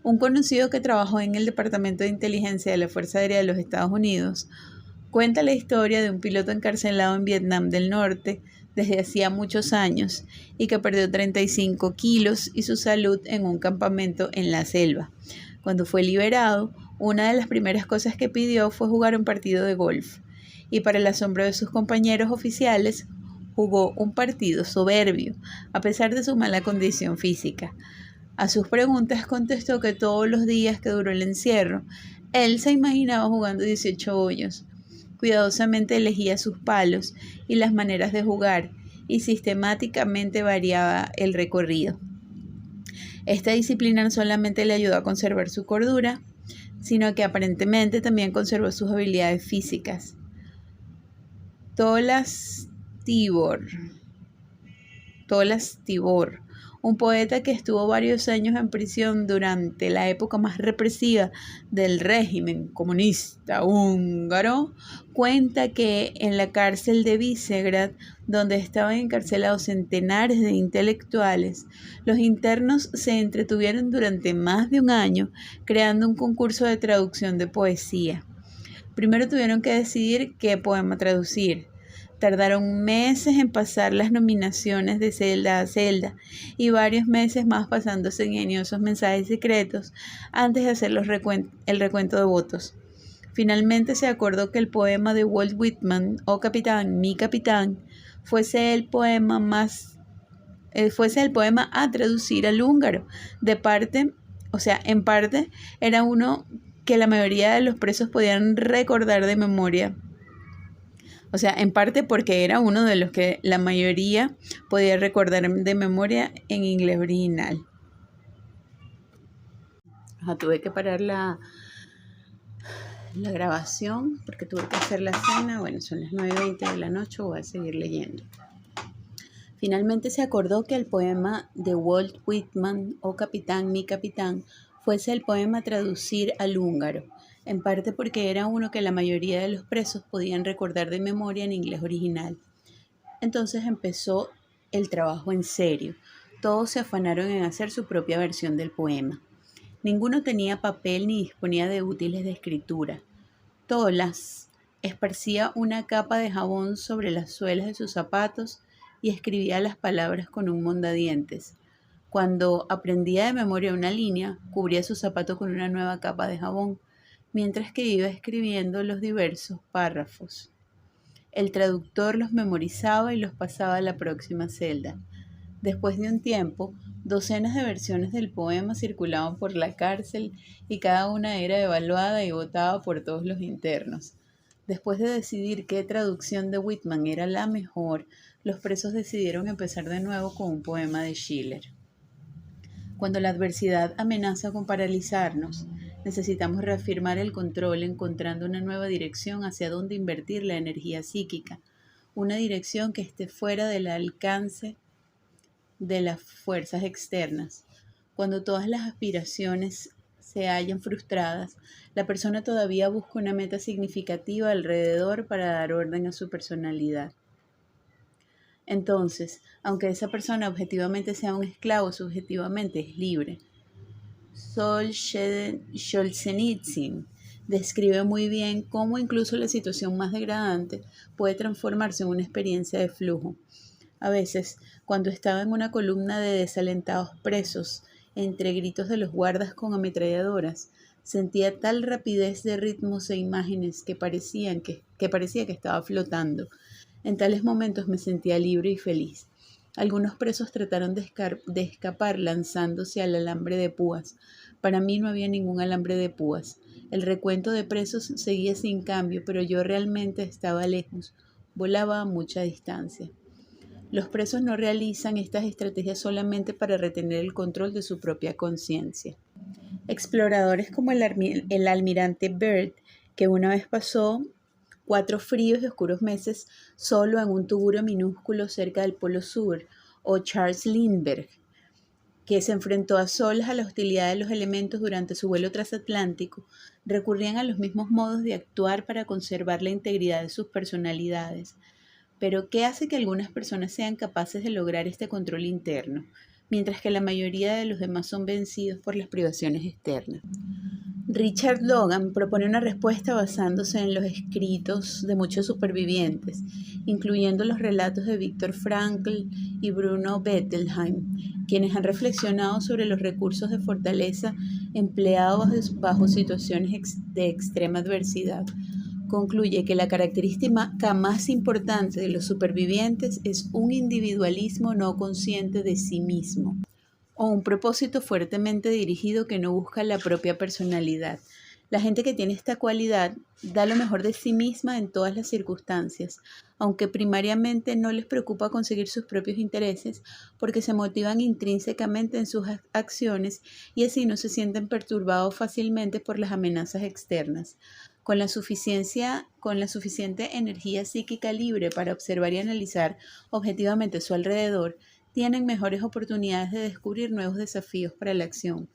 Un conocido que trabajó en el Departamento de Inteligencia de la Fuerza Aérea de los Estados Unidos cuenta la historia de un piloto encarcelado en Vietnam del Norte desde hacía muchos años y que perdió 35 kilos y su salud en un campamento en la selva. Cuando fue liberado, una de las primeras cosas que pidió fue jugar un partido de golf y para el asombro de sus compañeros oficiales jugó un partido soberbio, a pesar de su mala condición física. A sus preguntas contestó que todos los días que duró el encierro, él se imaginaba jugando 18 hoyos. Cuidadosamente elegía sus palos y las maneras de jugar y sistemáticamente variaba el recorrido. Esta disciplina no solamente le ayudó a conservar su cordura, sino que aparentemente también conservó sus habilidades físicas. Tolas Tibor, un poeta que estuvo varios años en prisión durante la época más represiva del régimen comunista húngaro, cuenta que en la cárcel de Visegrad, donde estaban encarcelados centenares de intelectuales, los internos se entretuvieron durante más de un año creando un concurso de traducción de poesía. Primero tuvieron que decidir qué poema traducir. Tardaron meses en pasar las nominaciones de celda a celda y varios meses más pasándose ingeniosos mensajes secretos antes de hacer el recuento de votos. Finalmente se acordó que el poema de Walt Whitman, Oh Capitán, mi capitán, fuese el poema a traducir al húngaro. En parte, era uno que la mayoría de los presos podían recordar de memoria. En parte porque era uno de los que la mayoría podía recordar de memoria en inglés original. Tuve que parar la grabación porque tuve que hacer la cena. Bueno, son las 9:20 de la noche, voy a seguir leyendo. Finalmente se acordó que el poema de Walt Whitman, Oh Capitán, mi capitán, fuese el poema a traducir al húngaro, en parte porque era uno que la mayoría de los presos podían recordar de memoria en inglés original. Entonces empezó el trabajo en serio. Todos se afanaron en hacer su propia versión del poema. Ninguno tenía papel ni disponía de útiles de escritura. Tolas esparcía una capa de jabón sobre las suelas de sus zapatos y escribía las palabras con un mondadientes. Cuando aprendía de memoria una línea, cubría su zapato con una nueva capa de jabón, mientras que iba escribiendo los diversos párrafos. El traductor los memorizaba y los pasaba a la próxima celda. Después de un tiempo, docenas de versiones del poema circulaban por la cárcel y cada una era evaluada y votada por todos los internos. Después de decidir qué traducción de Whitman era la mejor, los presos decidieron empezar de nuevo con un poema de Schiller. Cuando la adversidad amenaza con paralizarnos, necesitamos reafirmar el control encontrando una nueva dirección hacia donde invertir la energía psíquica, una dirección que esté fuera del alcance de las fuerzas externas. Cuando todas las aspiraciones se hallan frustradas, la persona todavía busca una meta significativa alrededor para dar orden a su personalidad. Entonces, aunque esa persona objetivamente sea un esclavo, subjetivamente es libre. Solzhenitsyn describe muy bien cómo incluso la situación más degradante puede transformarse en una experiencia de flujo. A veces, cuando estaba en una columna de desalentados presos, entre gritos de los guardas con ametralladoras, sentía tal rapidez de ritmos e imágenes que parecía que estaba flotando. En tales momentos me sentía libre y feliz. Algunos presos trataron de escapar lanzándose al alambre de púas. Para mí no había ningún alambre de púas. El recuento de presos seguía sin cambio, pero yo realmente estaba lejos. Volaba a mucha distancia. Los presos no realizan estas estrategias solamente para retener el control de su propia conciencia. Exploradores como el almirante Byrd, que una vez pasó 4 fríos y oscuros meses solo en un tuguro minúsculo cerca del Polo Sur, o Charles Lindbergh, que se enfrentó a solas a la hostilidad de los elementos durante su vuelo transatlántico, recurrían a los mismos modos de actuar para conservar la integridad de sus personalidades. Pero, ¿qué hace que algunas personas sean capaces de lograr este control interno, mientras que la mayoría de los demás son vencidos por las privaciones externas? Richard Logan propone una respuesta basándose en los escritos de muchos supervivientes, incluyendo los relatos de Viktor Frankl y Bruno Bettelheim, quienes han reflexionado sobre los recursos de fortaleza empleados bajo situaciones de extrema adversidad. Concluye que la característica más importante de los supervivientes es un individualismo no consciente de sí mismo, o un propósito fuertemente dirigido que no busca la propia personalidad. La gente que tiene esta cualidad da lo mejor de sí misma en todas las circunstancias, aunque primariamente no les preocupa conseguir sus propios intereses porque se motivan intrínsecamente en sus acciones y así no se sienten perturbados fácilmente por las amenazas externas. Con la suficiente energía psíquica libre para observar y analizar objetivamente su alrededor, tienen mejores oportunidades de descubrir nuevos desafíos para la acción.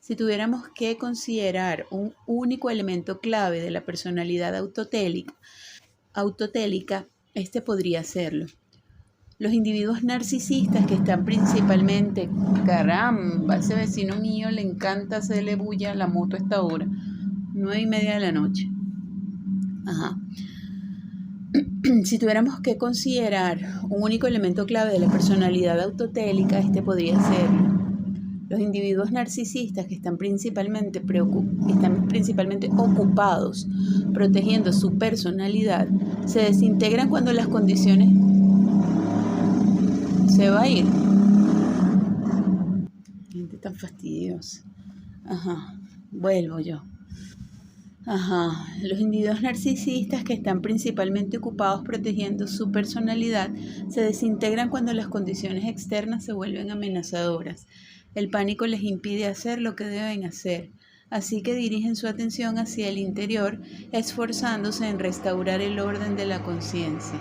Si tuviéramos que considerar un único elemento clave de la personalidad autotélica, este podría serlo. Los individuos narcisistas que están principalmente, caramba, ese vecino mío le encanta hacerle bulla a la moto a esta hora, 9:30 de la noche. Si tuviéramos que considerar un único elemento clave de la personalidad autotélica, este podría ser: los individuos narcisistas que están principalmente ocupados protegiendo su personalidad se desintegran cuando las condiciones... Se va a ir. Gente tan fastidiosa. Vuelvo yo. Los individuos narcisistas que están principalmente ocupados protegiendo su personalidad se desintegran cuando las condiciones externas se vuelven amenazadoras. El pánico les impide hacer lo que deben hacer, así que dirigen su atención hacia el interior, esforzándose en restaurar el orden de la conciencia.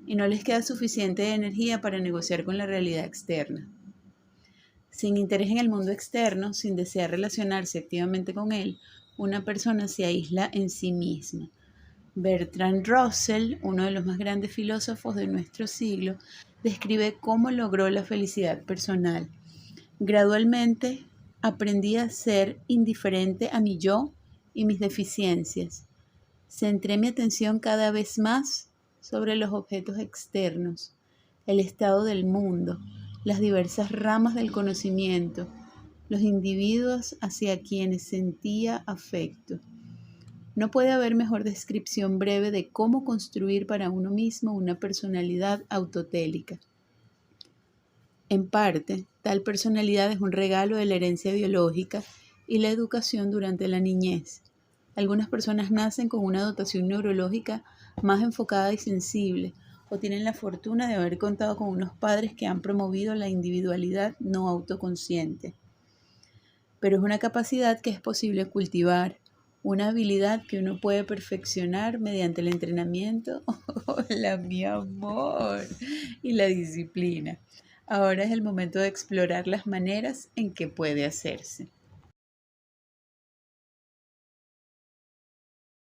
Y no les queda suficiente energía para negociar con la realidad externa. Sin interés en el mundo externo, sin desear relacionarse activamente con él, una persona se aísla en sí misma. Bertrand Russell, uno de los más grandes filósofos de nuestro siglo, describe cómo logró la felicidad personal. Gradualmente aprendí a ser indiferente a mi yo y mis deficiencias. Centré mi atención cada vez más sobre los objetos externos, el estado del mundo, las diversas ramas del conocimiento, los individuos hacia quienes sentía afecto. No puede haber mejor descripción breve de cómo construir para uno mismo una personalidad autotélica. En parte, tal personalidad es un regalo de la herencia biológica y la educación durante la niñez. Algunas personas nacen con una dotación neurológica más enfocada y sensible, o tienen la fortuna de haber contado con unos padres que han promovido la individualidad no autoconsciente. Pero es una capacidad que es posible cultivar, una habilidad que uno puede perfeccionar mediante el entrenamiento, hola mi amor, y la disciplina. Ahora es el momento de explorar las maneras en que puede hacerse.